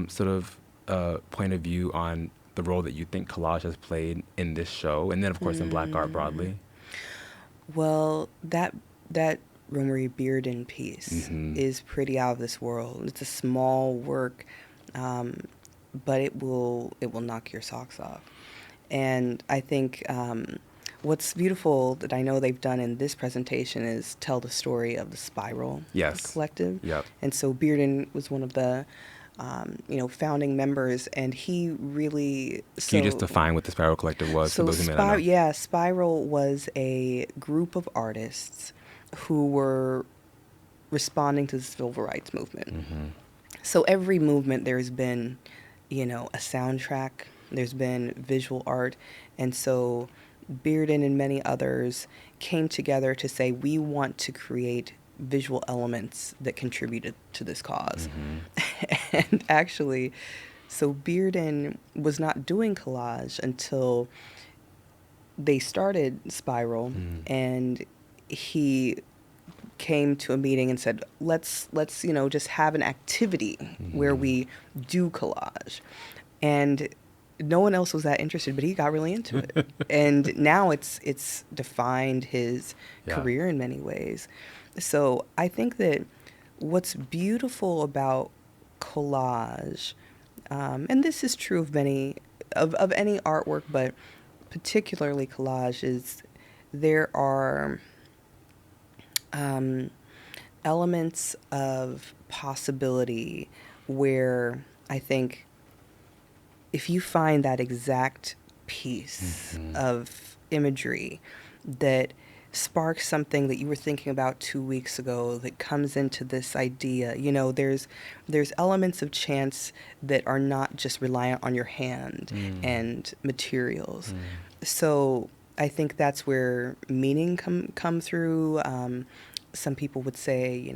sort of point of view on the role that you think collage has played in this show, and then of course in Black art broadly?
Well, that Romery Bearden piece is pretty out of this world. It's a small work, but it will knock your socks off. And I think what's beautiful that I know they've done in this presentation is tell the story of the Spiral
Yes.
Collective.
Yep.
And so Bearden was one of the founding members, and he really.
Can you just define what the Spiral Collective was for those who may not know?
Spiral was a group of artists who were responding to the civil rights movement. So every movement, there's been, a soundtrack, there's been visual art, and so Bearden and many others came together to say, we want to create visual elements that contributed to this cause. And actually, so Bearden was not doing collage until they started Spiral, and he came to a meeting and said, let's just have an activity where we do collage. And no one else was that interested, but he got really into it. And now it's defined his career in many ways. So I think that what's beautiful about collage and this is true of many of any artwork, but particularly collage, is there are elements of possibility where I think if you find that exact piece of imagery that sparks something that you were thinking about 2 weeks ago that comes into this idea, there's elements of chance that are not just reliant on your hand and materials. So I think that's where meaning come through. Some people would say,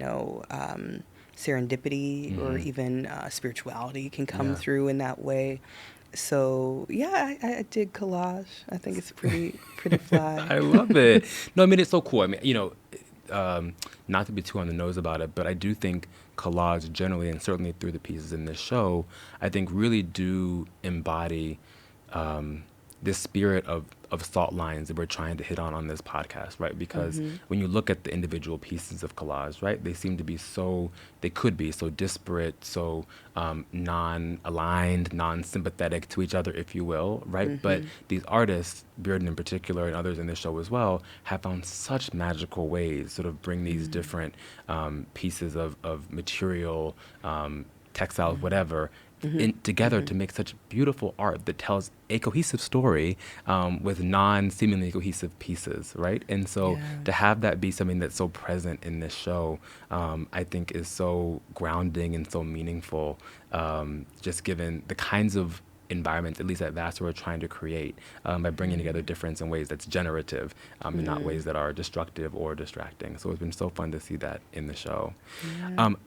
serendipity or even spirituality can come through in that way. So yeah, I dig collage. I think it's pretty fly.
I love it. No, I mean, it's so cool. I mean, not to be too on the nose about it, but I do think collage generally, and certainly through the pieces in this show, I think really do embody this spirit of salt lines that we're trying to hit on this podcast, right? Because when you look at the individual pieces of collage, right, they could be so disparate, so non-aligned, non-sympathetic to each other, if you will, right? But these artists, Bearden in particular and others in this show as well, have found such magical ways sort of bring these different pieces of material, textiles, whatever, together to make such beautiful art that tells a cohesive story with non-seemingly cohesive pieces, right? And so to have that be something that's so present in this show, I think is so grounding and so meaningful, just given the kinds of environments, at least at Vassar, we're trying to create by bringing together difference in ways that's generative and not ways that are destructive or distracting. So it's been so fun to see that in the show.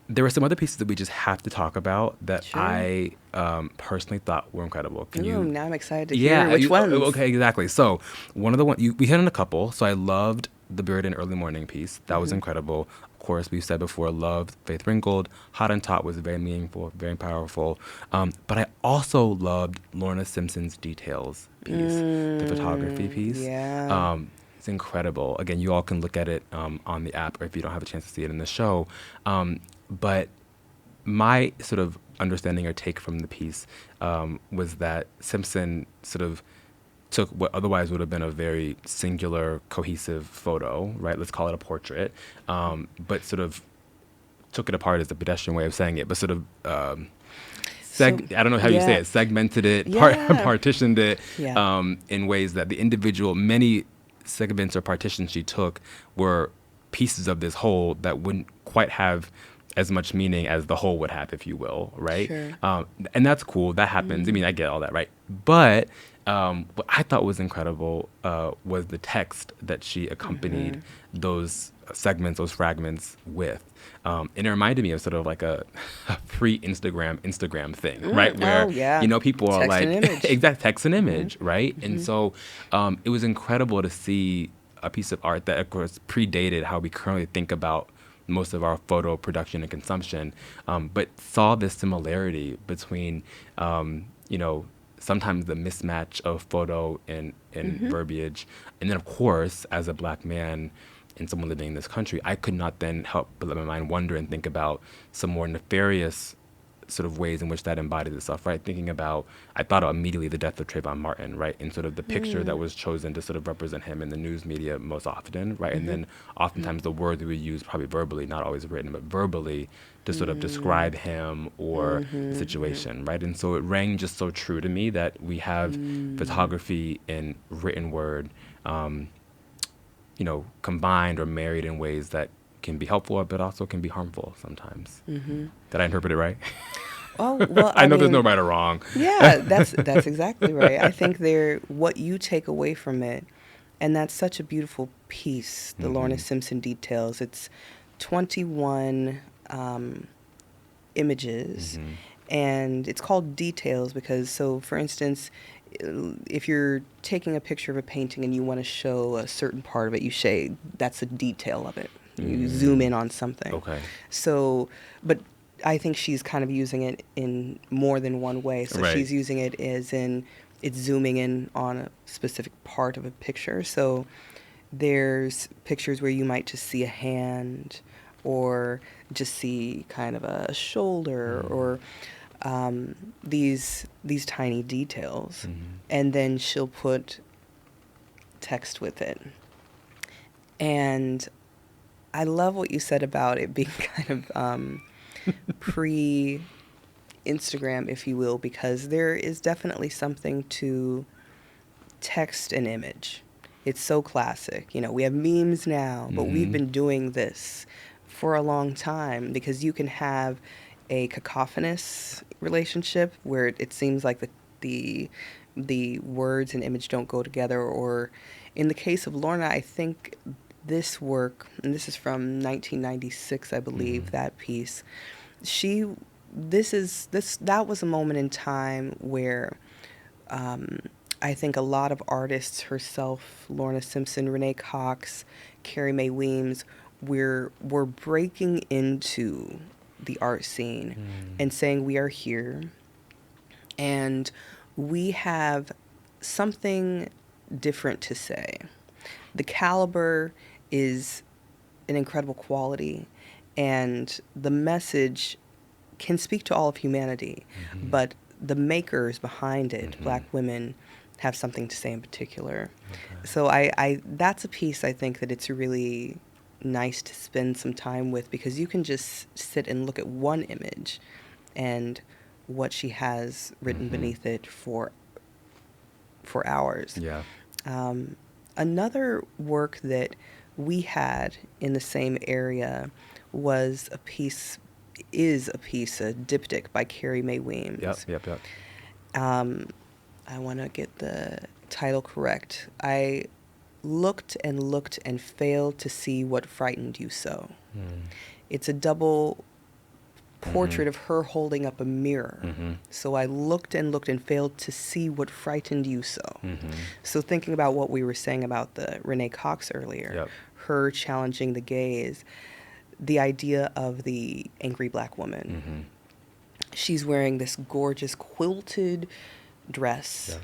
There were some other pieces that we just have to talk about that I personally thought were incredible.
Now I'm excited to hear which ones.
Okay, exactly. So one of the ones, we hit on a couple. So I loved the Bearden Early Morning piece. That was incredible. Of course, we've said before, loved Faith Ringgold. Hot and Taut was very meaningful, very powerful. But I also loved Lorna Simpson's Details piece, the photography piece.
Yeah.
It's incredible. Again, you all can look at it on the app, or if you don't have a chance to see it in the show. But my sort of understanding or take from the piece was that Simpson sort of took what otherwise would have been a very singular, cohesive photo, right? Let's call it a portrait, but sort of took it apart is the pedestrian way of saying it, but sort of, I don't know how you say it, segmented it, partitioned it in ways that the individual, many segments or partitions she took were pieces of this whole that wouldn't quite have as much meaning as the whole would have, if you will, right?
Sure.
And that's cool. That happens. I mean, I get all that, right? But what I thought was incredible was the text that she accompanied those segments, those fragments with. And it reminded me of sort of like a pre-Instagram thing, right? Where, people are
text
like,
and image.
exact text and image, right? And so it was incredible to see a piece of art that, of course, predated how we currently think about most of our photo production and consumption, but saw this similarity between, sometimes the mismatch of photo and verbiage. And then, of course, as a Black man and someone living in this country, I could not then help but let my mind wander and think about some more nefarious sort of ways in which that embodied itself, right? Thinking about, I thought of immediately the death of Trayvon Martin, right? And sort of the picture that was chosen to sort of represent him in the news media most often, right? And then oftentimes the word that we use, probably verbally, not always written, but verbally, to sort of describe him or the situation, right? And so it rang just so true to me that we have photography and written word, combined or married in ways that can be helpful, but also can be harmful sometimes. Did I interpret it right?
Oh, well,
I know there's no right or wrong.
Yeah, that's exactly right. I think what you take away from it, and that's such a beautiful piece, the Lorna Simpson Details. It's 21 images, and it's called Details because, so for instance, if you're taking a picture of a painting and you want to show a certain part of it, you say that's a detail of it. You zoom in on something.
Okay.
So, but I think she's kind of using it in more than one way. So she's using it as in it's zooming in on a specific part of a picture. So there's pictures where you might just see a hand or just see kind of a shoulder or these tiny details, and then she'll put text with it. And I love what you said about it being kind of pre Instagram, if you will, because there is definitely something to text and image. It's so classic. You know, we have memes now, but we've been doing this for a long time, because you can have a cacophonous relationship where it seems like the words and image don't go together. Or in the case of Lorna, I think this work, and this is from 1996, I believe, that piece, that was a moment in time where I think a lot of artists, herself, Lorna Simpson, Renee Cox, Carrie Mae Weems, were breaking into the art scene and saying, we are here and we have something different to say. The caliber is an incredible quality, and the message can speak to all of humanity, but the makers behind it, Black women, have something to say in particular. So I that's a piece I think that it's really nice to spend some time with, because you can just sit and look at one image and what she has written beneath it for hours.
Yeah.
Another work that we had in the same area was a diptych by Carrie Mae Weems.
Yep.
I want to get the title correct. I looked and looked and failed to see what frightened you so. It's a double portrait of her holding up a mirror. So I looked and looked and failed to see what frightened you so. So thinking about what we were saying about the Renee Cox earlier, her challenging the gaze, the idea of the angry Black woman. She's wearing this gorgeous quilted dress,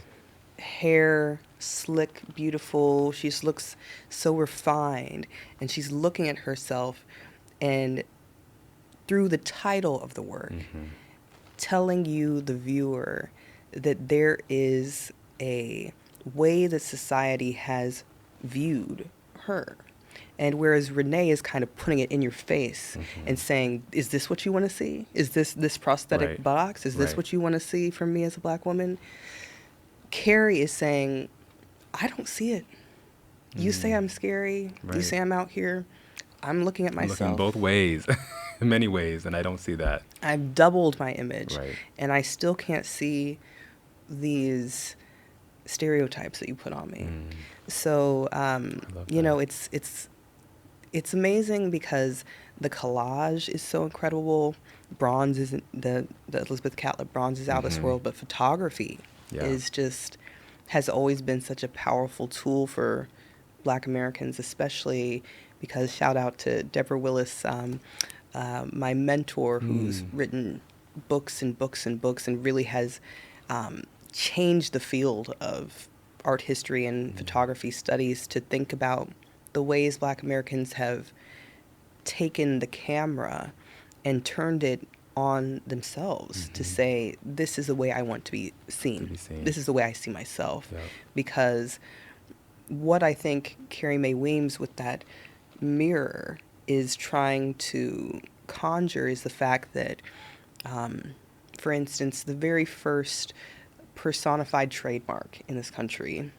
hair slick, beautiful. She just looks so refined, and she's looking at herself, and through the title of the work, telling you, the viewer, that there is a way that society has viewed her. And whereas Renee is kind of putting it in your face and saying, is this what you want to see? Is this prosthetic box? Is this what you want to see from me as a Black woman? Carrie is saying, I don't see it. You say I'm scary. You say I'm out here. I'm looking at myself.
Looking both ways, in many ways, and I don't see that.
I've doubled my image, and I still can't see these stereotypes that you put on me. So, you know, it's amazing because the collage is so incredible. Bronze is the Elizabeth Catlett bronze is out of this world, but photography is has always been such a powerful tool for Black Americans, especially because, shout out to Deborah Willis, my mentor, who's written books and books and books and really has changed the field of art history and photography studies to think about the ways Black Americans have taken the camera and turned it on themselves to say, this is the way I want to be seen. This is the way I see myself. Because what I think Carrie Mae Weems with that mirror is trying to conjure is the fact that, for instance, the very first personified trademark in this country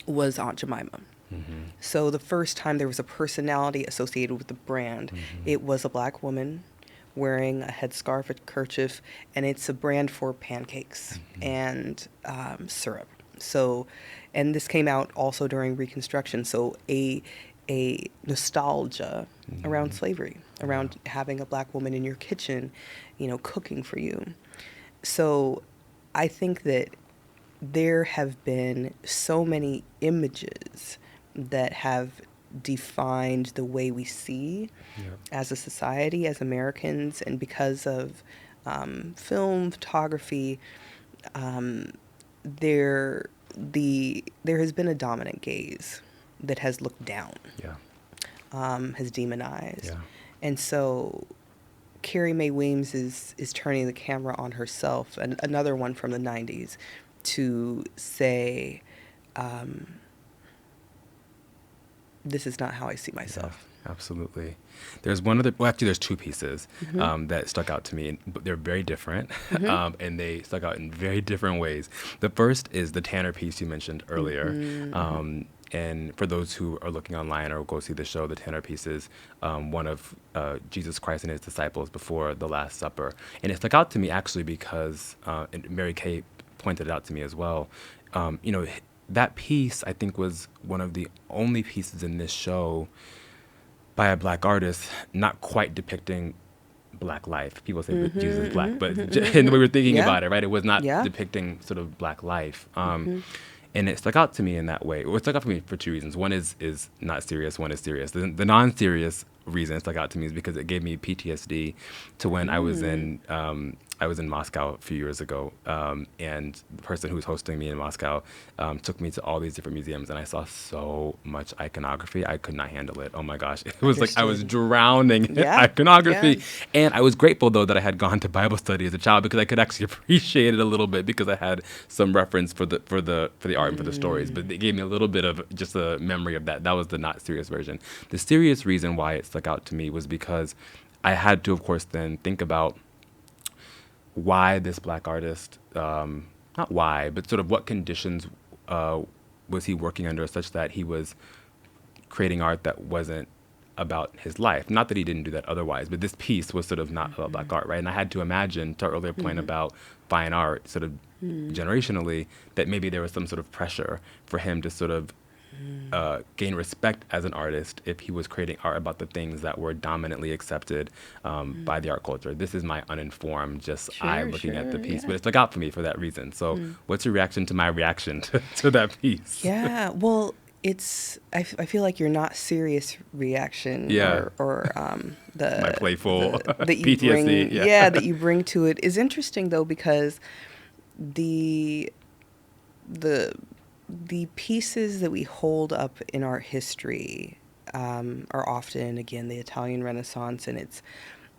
was Aunt Jemima. So the first time there was a personality associated with the brand, it was a Black woman wearing a headscarf, a kerchief, and it's a brand for pancakes and syrup. So, and this came out also during Reconstruction. So a nostalgia around slavery, around having a Black woman in your kitchen, you know, cooking for you. So I think that there have been so many images that have defined the way we see as a society, as Americans, and because of film, photography, there has been a dominant gaze that has looked down, has demonized. And so Carrie Mae Weems is turning the camera on herself, and another one from the 90s, to say, this is not how I see myself.
Yeah, absolutely. There's actually there's two pieces that stuck out to me, but they're very different, and they stuck out in very different ways. The first is the Tanner piece you mentioned earlier. And for those who are looking online or go see the show, the Tanner piece is one of Jesus Christ and his disciples before the Last Supper. And it stuck out to me actually because, and Mary Kay pointed it out to me as well, that piece I think was one of the only pieces in this show by a Black artist not quite depicting Black life. People say that Jesus is Black, but in the way we're thinking about it, right? It was not depicting sort of Black life. And it stuck out to me in that way. Well, it stuck out for me for two reasons. One is not serious. One is serious. The non-serious reason it stuck out to me is because it gave me PTSD to when I was in Moscow a few years ago, and the person who was hosting me in Moscow took me to all these different museums, and I saw so much iconography. I could not handle it. Oh my gosh. It was like I was drowning in iconography. And I was grateful, though, that I had gone to Bible study as a child because I could actually appreciate it a little bit because I had some reference for the art and for the stories. But it gave me a little bit of just a memory of that. That was the not serious version. The serious reason why it stuck out to me was because I had to, of course, then think about why this Black artist, not why, but sort of what conditions was he working under such that he was creating art that wasn't about his life. Not that he didn't do that otherwise, but this piece was sort of not about Black art, right? And I had to imagine, to our earlier point about fine art, sort of generationally, that maybe there was some sort of pressure for him to sort of gain respect as an artist if he was creating art about the things that were dominantly accepted by the art culture. This is my uninformed, eye looking at the piece, but it stuck out for me for that reason. So what's your reaction to my reaction to that piece?
Yeah, well, I feel like your not serious reaction or the
my playful
that you
PTSD.
bring, that you bring to it is interesting though, because the pieces that we hold up in art history are often, again, the Italian Renaissance, and it's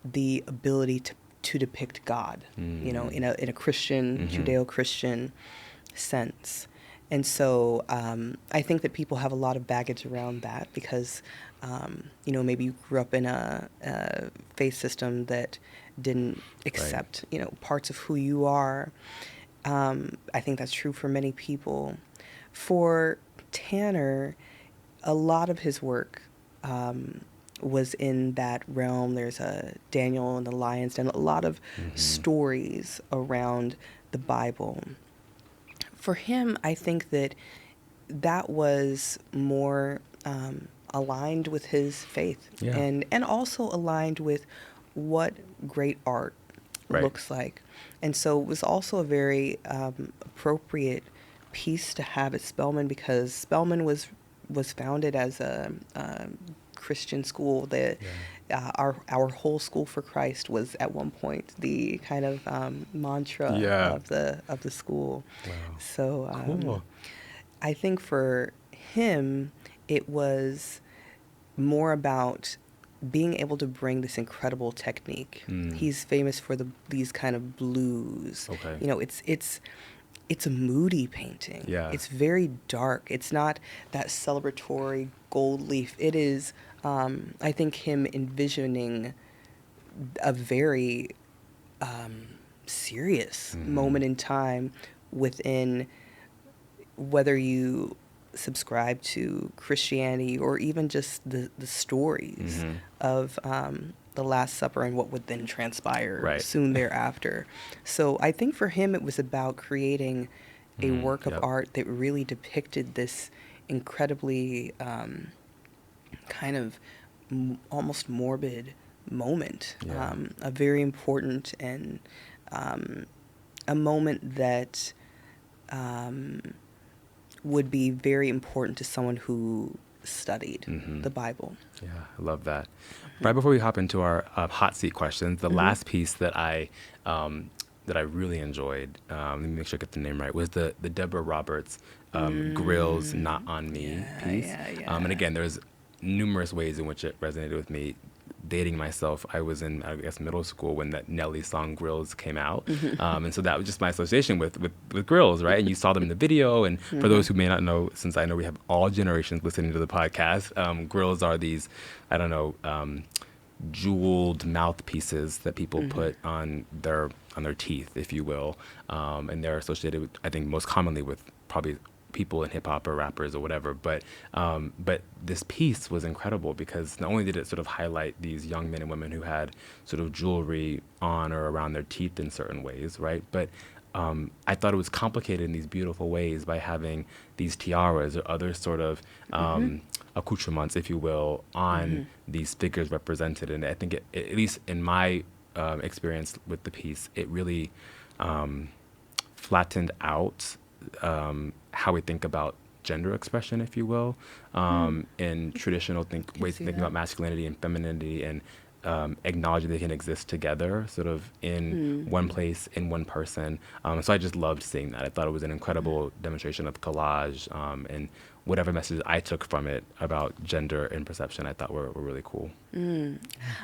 the ability to depict God, in a Christian, Judeo-Christian sense. And so I think that people have a lot of baggage around that because, maybe you grew up in a faith system that didn't accept, parts of who you are. I think that's true for many people. For Tanner, a lot of his work was in that realm. There's a Daniel and the Lion's Den, a lot of stories around the Bible. For him, I think that was more aligned with his faith and also aligned with what great art looks like. And so it was also a very appropriate piece to have at Spelman because Spelman was founded as a Christian school. That our whole school for Christ was at one point the kind of mantra of the school.
Wow.
So
Cool.
I think for him it was more about being able to bring this incredible technique. He's famous for these kind of blues.
Okay.
It's a moody painting.
Yeah.
It's very dark. It's not that celebratory gold leaf. It is, I think, him envisioning a very serious moment in time within, whether you subscribe to Christianity or even just the stories of the Last Supper and what would then transpire soon thereafter. So I think for him it was about creating a work of art that really depicted this incredibly kind of almost morbid moment, a very important and a moment that would be very important to someone who studied the Bible.
Yeah, I love that. Right before we hop into our hot seat questions, the last piece that I really enjoyed, let me make sure I get the name right, was the Deborah Roberts Grills Not On Me piece. And again, there's numerous ways in which it resonated with me. dating myself, I was in, I guess, middle school when that Nelly song "Grills" came out, and so that was just my association with grills, right? And you saw them in the video. And for those who may not know, since I know we have all generations listening to the podcast, grills are these, I don't know, jeweled mouthpieces that people put on their teeth, if you will, and they're associated with, I think, most commonly with probably people in hip hop or rappers or whatever. But this piece was incredible because not only did it sort of highlight these young men and women who had sort of jewelry on or around their teeth in certain ways, right? But I thought it was complicated in these beautiful ways by having these tiaras or other sort of accoutrements, if you will, on these figures represented. And I think, at least in my experience with the piece, it really flattened out how we think about gender expression, if you will, in traditional ways of thinking about masculinity and femininity, and acknowledging they can exist together, sort of in one place, in one person. So I just loved seeing that. I thought it was an incredible demonstration of collage, and whatever message I took from it about gender and perception, I thought were really cool.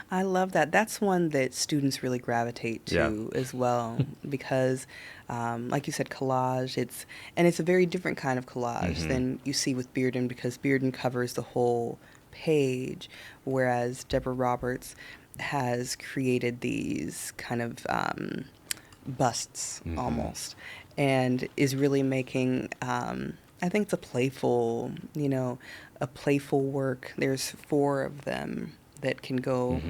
I love that. That's one that students really gravitate to as well, because, like you said, collage. It's a very different kind of collage than you see with Bearden, because Bearden covers the whole page, whereas Deborah Roberts has created these kind of busts almost, and is really making. I think it's a playful work. There's 4 of them that can go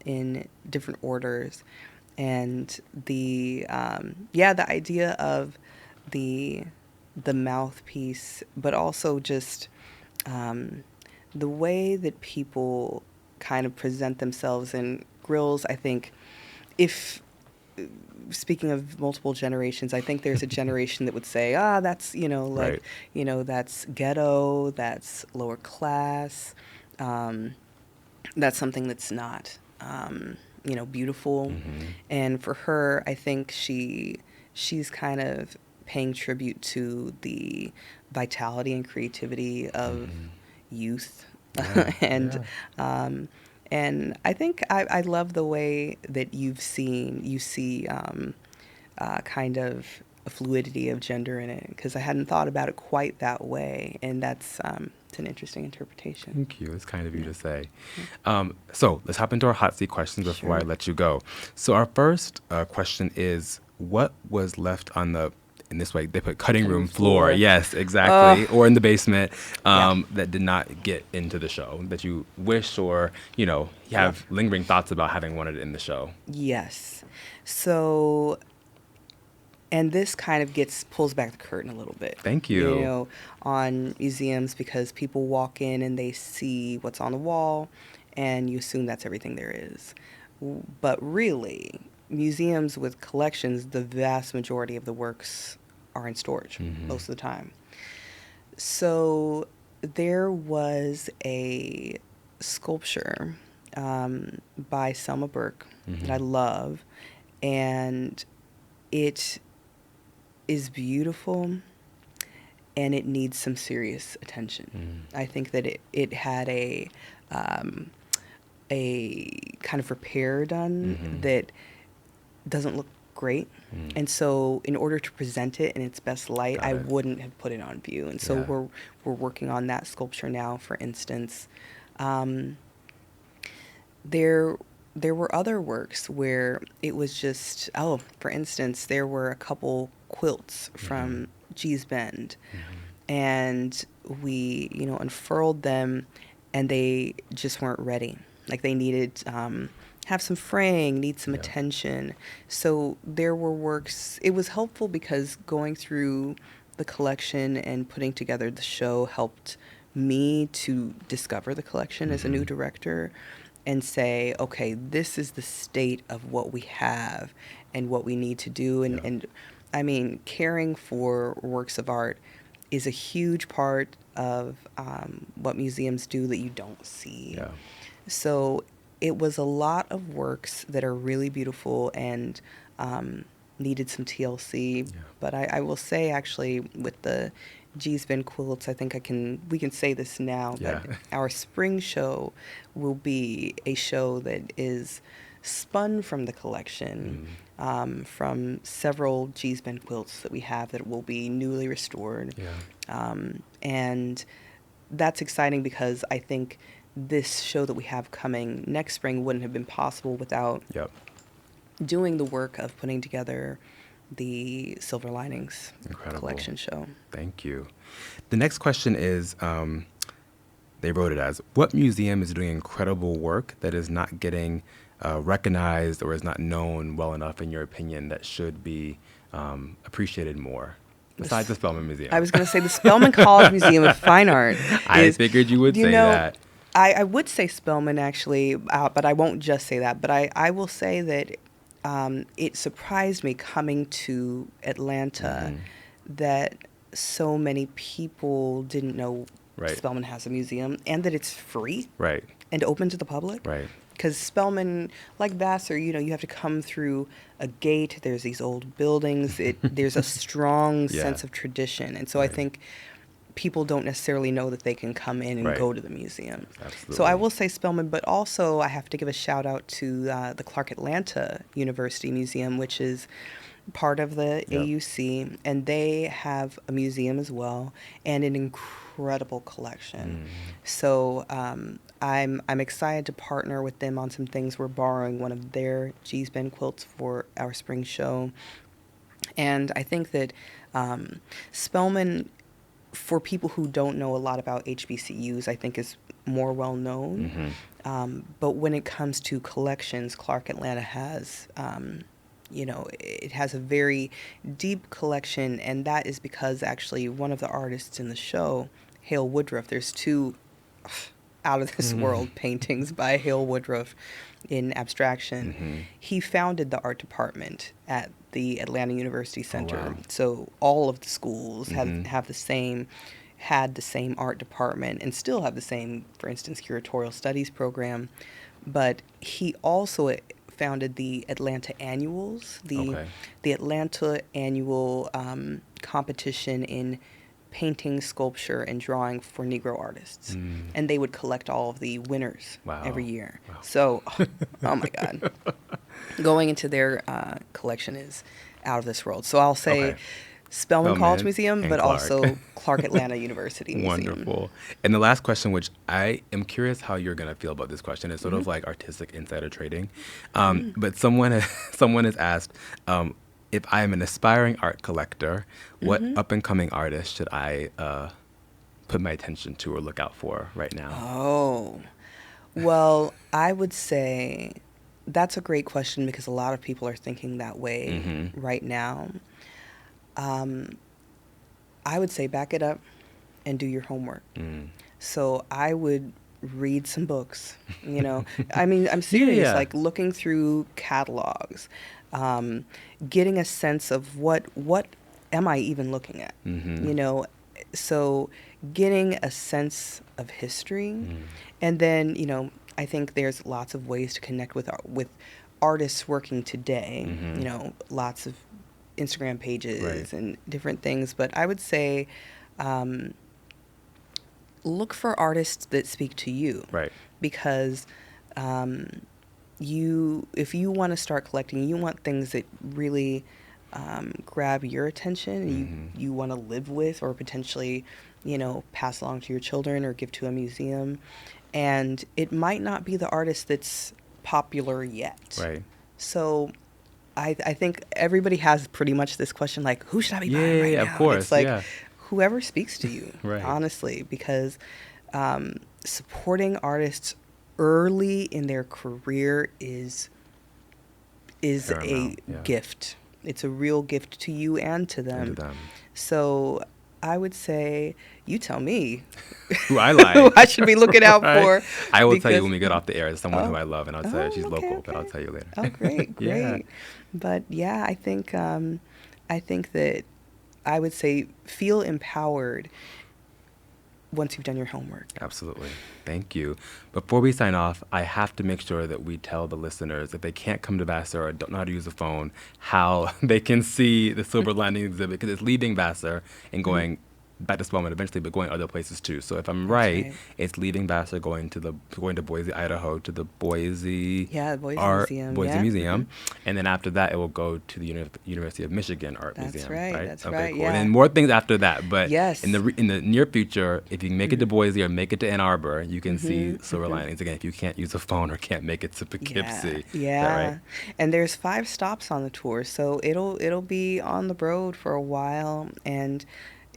in different orders, and the idea of the mouthpiece, but also just the way that people kind of present themselves in grills. I think, if speaking of multiple generations, I think there's a generation that would say, that's,
Right.
That's ghetto, that's lower class, that's something that's not, beautiful. And for her, I think she's kind of paying tribute to the vitality and creativity of youth. And I think I love the way that you see kind of a fluidity of gender in it, because I hadn't thought about it quite that way, and it's an interesting interpretation.
Thank you. It's kind of you to say. So let's hop into our hot seat questions before I let you go. So our first question is, what was left on the, in this way, they put cutting room floor. Yes, exactly. Or in the basement, that did not get into the show, that you wish, or, you have lingering thoughts about having wanted it in the show.
Yes. So, and this kind of pulls back the curtain a little bit.
Thank you.
On museums, because people walk in and they see what's on the wall, and you assume that's everything there is. But really, museums with collections, the vast majority of the works are in storage most of the time. So there was a sculpture by Selma Burke that I love, and it is beautiful, and it needs some serious attention. I think that it had a kind of repair done that doesn't look great. And so in order to present it in its best light, I wouldn't have put it on view. And so we're working on that sculpture now, for instance. There were other works where it was just, for instance, there were a couple quilts from Gee's Bend, and we, unfurled them, and they just weren't ready. Like, they needed have some fraying, need some attention. So there were works. It was helpful because going through the collection and putting together the show helped me to discover the collection as a new director, and say, okay, this is the state of what we have and what we need to do. And I mean, caring for works of art is a huge part of what museums do that you don't see. So it was a lot of works that are really beautiful and needed some TLC. But I will say, actually, with the G's Ben Quilts, I think we can say this now,
Yeah.
but our spring show will be a show that is spun from the collection, from several G's Ben Quilts that we have that will be newly restored.
Yeah.
And that's exciting because I think this show that we have coming next spring wouldn't have been possible without
Yep.
doing the work of putting together the Silver Linings
Incredible.
collection show.
Thank you. The next question is, they wrote it as, what museum is doing incredible work that is not getting recognized or is not known well enough, in your opinion, that should be appreciated more? Besides the Spelman Museum.
I was going to say the Spelman College Museum of Fine Art.
I figured you would say that.
I would say Spelman, actually, but I won't just say that. But I will say that it surprised me coming to Atlanta that so many people didn't know
Right.
Spelman has a museum and that it's free
Right.
and open to the public.
Right.
Because Spelman, like Vassar, you have to come through a gate. There's these old buildings. There's a strong
Yeah.
sense of tradition. And so I think people don't necessarily know that they can come in and
Right.
go to the museum.
Absolutely.
So I will say Spelman, but also I have to give a shout out to the Clark Atlanta University Museum, which is part of the
Yep.
AUC, and they have a museum as well and an incredible collection. So I'm excited to partner with them on some things. We're borrowing one of their G's Ben quilts for our spring show, and I think that Spelman, for people who don't know a lot about HBCUs, I think is more well known. But when it comes to collections, Clark Atlanta has it has a very deep collection, and that is because actually one of the artists in the show, Hale Woodruff, there's two out of this world paintings by Hale Woodruff in abstraction. He founded the art department at the Atlanta University Center.
wow.
So all of the schools had the same art department and still have the same, for instance, curatorial studies program. But he also founded the Atlanta Annuals, the Atlanta Annual competition in painting, sculpture, and drawing for Negro artists. And they would collect all of the winners
Wow.
every year.
Wow.
So, oh my God. Going into their collection is out of this world. So I'll say Spelman College Museum,
and
but
Clark.
also Clark Atlanta University Museum.
Wonderful. And the last question, which I am curious how you're going to feel about this question, is sort of like artistic insider trading. But someone has asked, if I am an aspiring art collector, what up-and-coming artist should I put my attention to or look out for right now?
Oh, well, I would say that's a great question because a lot of people are thinking that way right now. I would say back it up and do your homework. So I would read some books, I mean, I'm serious,
Yeah.
like looking through catalogs, getting a sense of what am I even looking at, so getting a sense of history. And then, I think there's lots of ways to connect with artists working today, lots of Instagram pages
Right.
and different things. But I would say look for artists that speak to you.
Right.
Because if you want to start collecting, you want things that really grab your attention and you want to live with or potentially, pass along to your children or give to a museum. And it might not be the artist that's popular yet.
Right.
So I think everybody has pretty much this question, like, who should I be buying right now?
of course.
It's like,
yeah.
whoever speaks to you,
Right.
honestly, because supporting artists early in their career is a
Paramount, yeah.
gift. It's a real gift to you and to them.
And to them.
So I would say, you tell me
Who I like.
who I should be looking out
Right.
for.
I will tell you
because-
when we get off the air. It's someone who
Oh.
I love, and I'll tell you she's
okay,
local, but I'll
okay.
tell you later.
Oh, great, great.
Yeah.
But yeah, I think that I would say feel empowered once you've done your homework.
Absolutely. Thank you. Before we sign off, I have to make sure that we tell the listeners, if they can't come to Vassar or don't know how to use a phone, how they can see the Silver Lining exhibit, because it's leaving Vassar and going back to Spelman eventually, but going other places too. So if I'm
That's
right,
right.
it's leaving Vassar, going to Boise, Idaho, to the Boise
Yeah, the Boise Museum.
Boise
Yeah.
Museum, and then after that, it will go to the University of Michigan Art
That's
Museum.
right,
Right.
that's
Okay.
right,
Cool.
yeah.
And then more things after that, but
Yes.
in the near future, if you can make it to Boise or make it to Ann Arbor, you can see Silver Linings again. If you can't use a phone or can't make it to Poughkeepsie,
Yeah,
is that
yeah.
right?
And there's 5 stops on the tour, so it'll be on the road for a while, and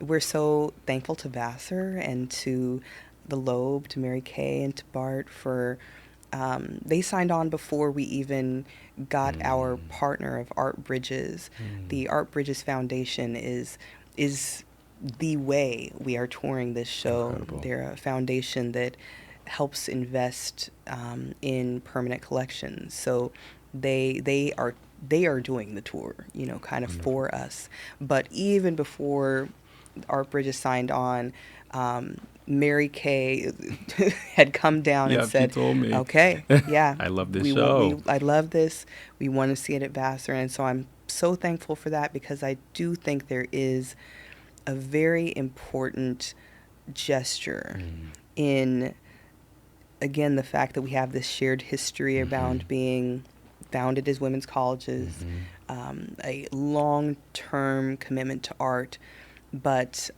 we're so thankful to Vassar and to the Loeb, to Mary Kay, and to Bart for they signed on before we even got our partner of Art Bridges. The Art Bridges Foundation is the way we are touring this show.
Incredible.
They're a foundation that helps invest in permanent collections. So they are doing the tour, kind of for us. But even before Art Bridges signed on, Mary Kay had come down
Yeah,
and
she
said,
told me.
"Okay, yeah,
I love this show."
I love this. We want to see it at Vassar," and so I'm so thankful for that because I do think there is a very important gesture in, again, the fact that we have this shared history around being founded as women's colleges, a long-term commitment to art, but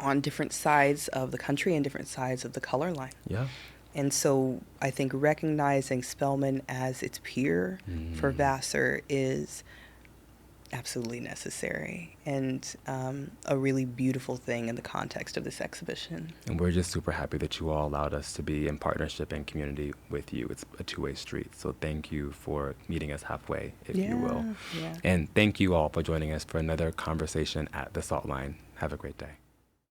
on different sides of the country and different sides of the color line.
Yeah.
And so I think recognizing Spelman as its peer for Vassar is absolutely necessary and a really beautiful thing in the context of this exhibition.
And we're just super happy that you all allowed us to be in partnership and community with you. It's a two-way street. So thank you for meeting us halfway, if you will.
Yeah.
And thank you all for joining us for another conversation at the Salt Line. Have a great day.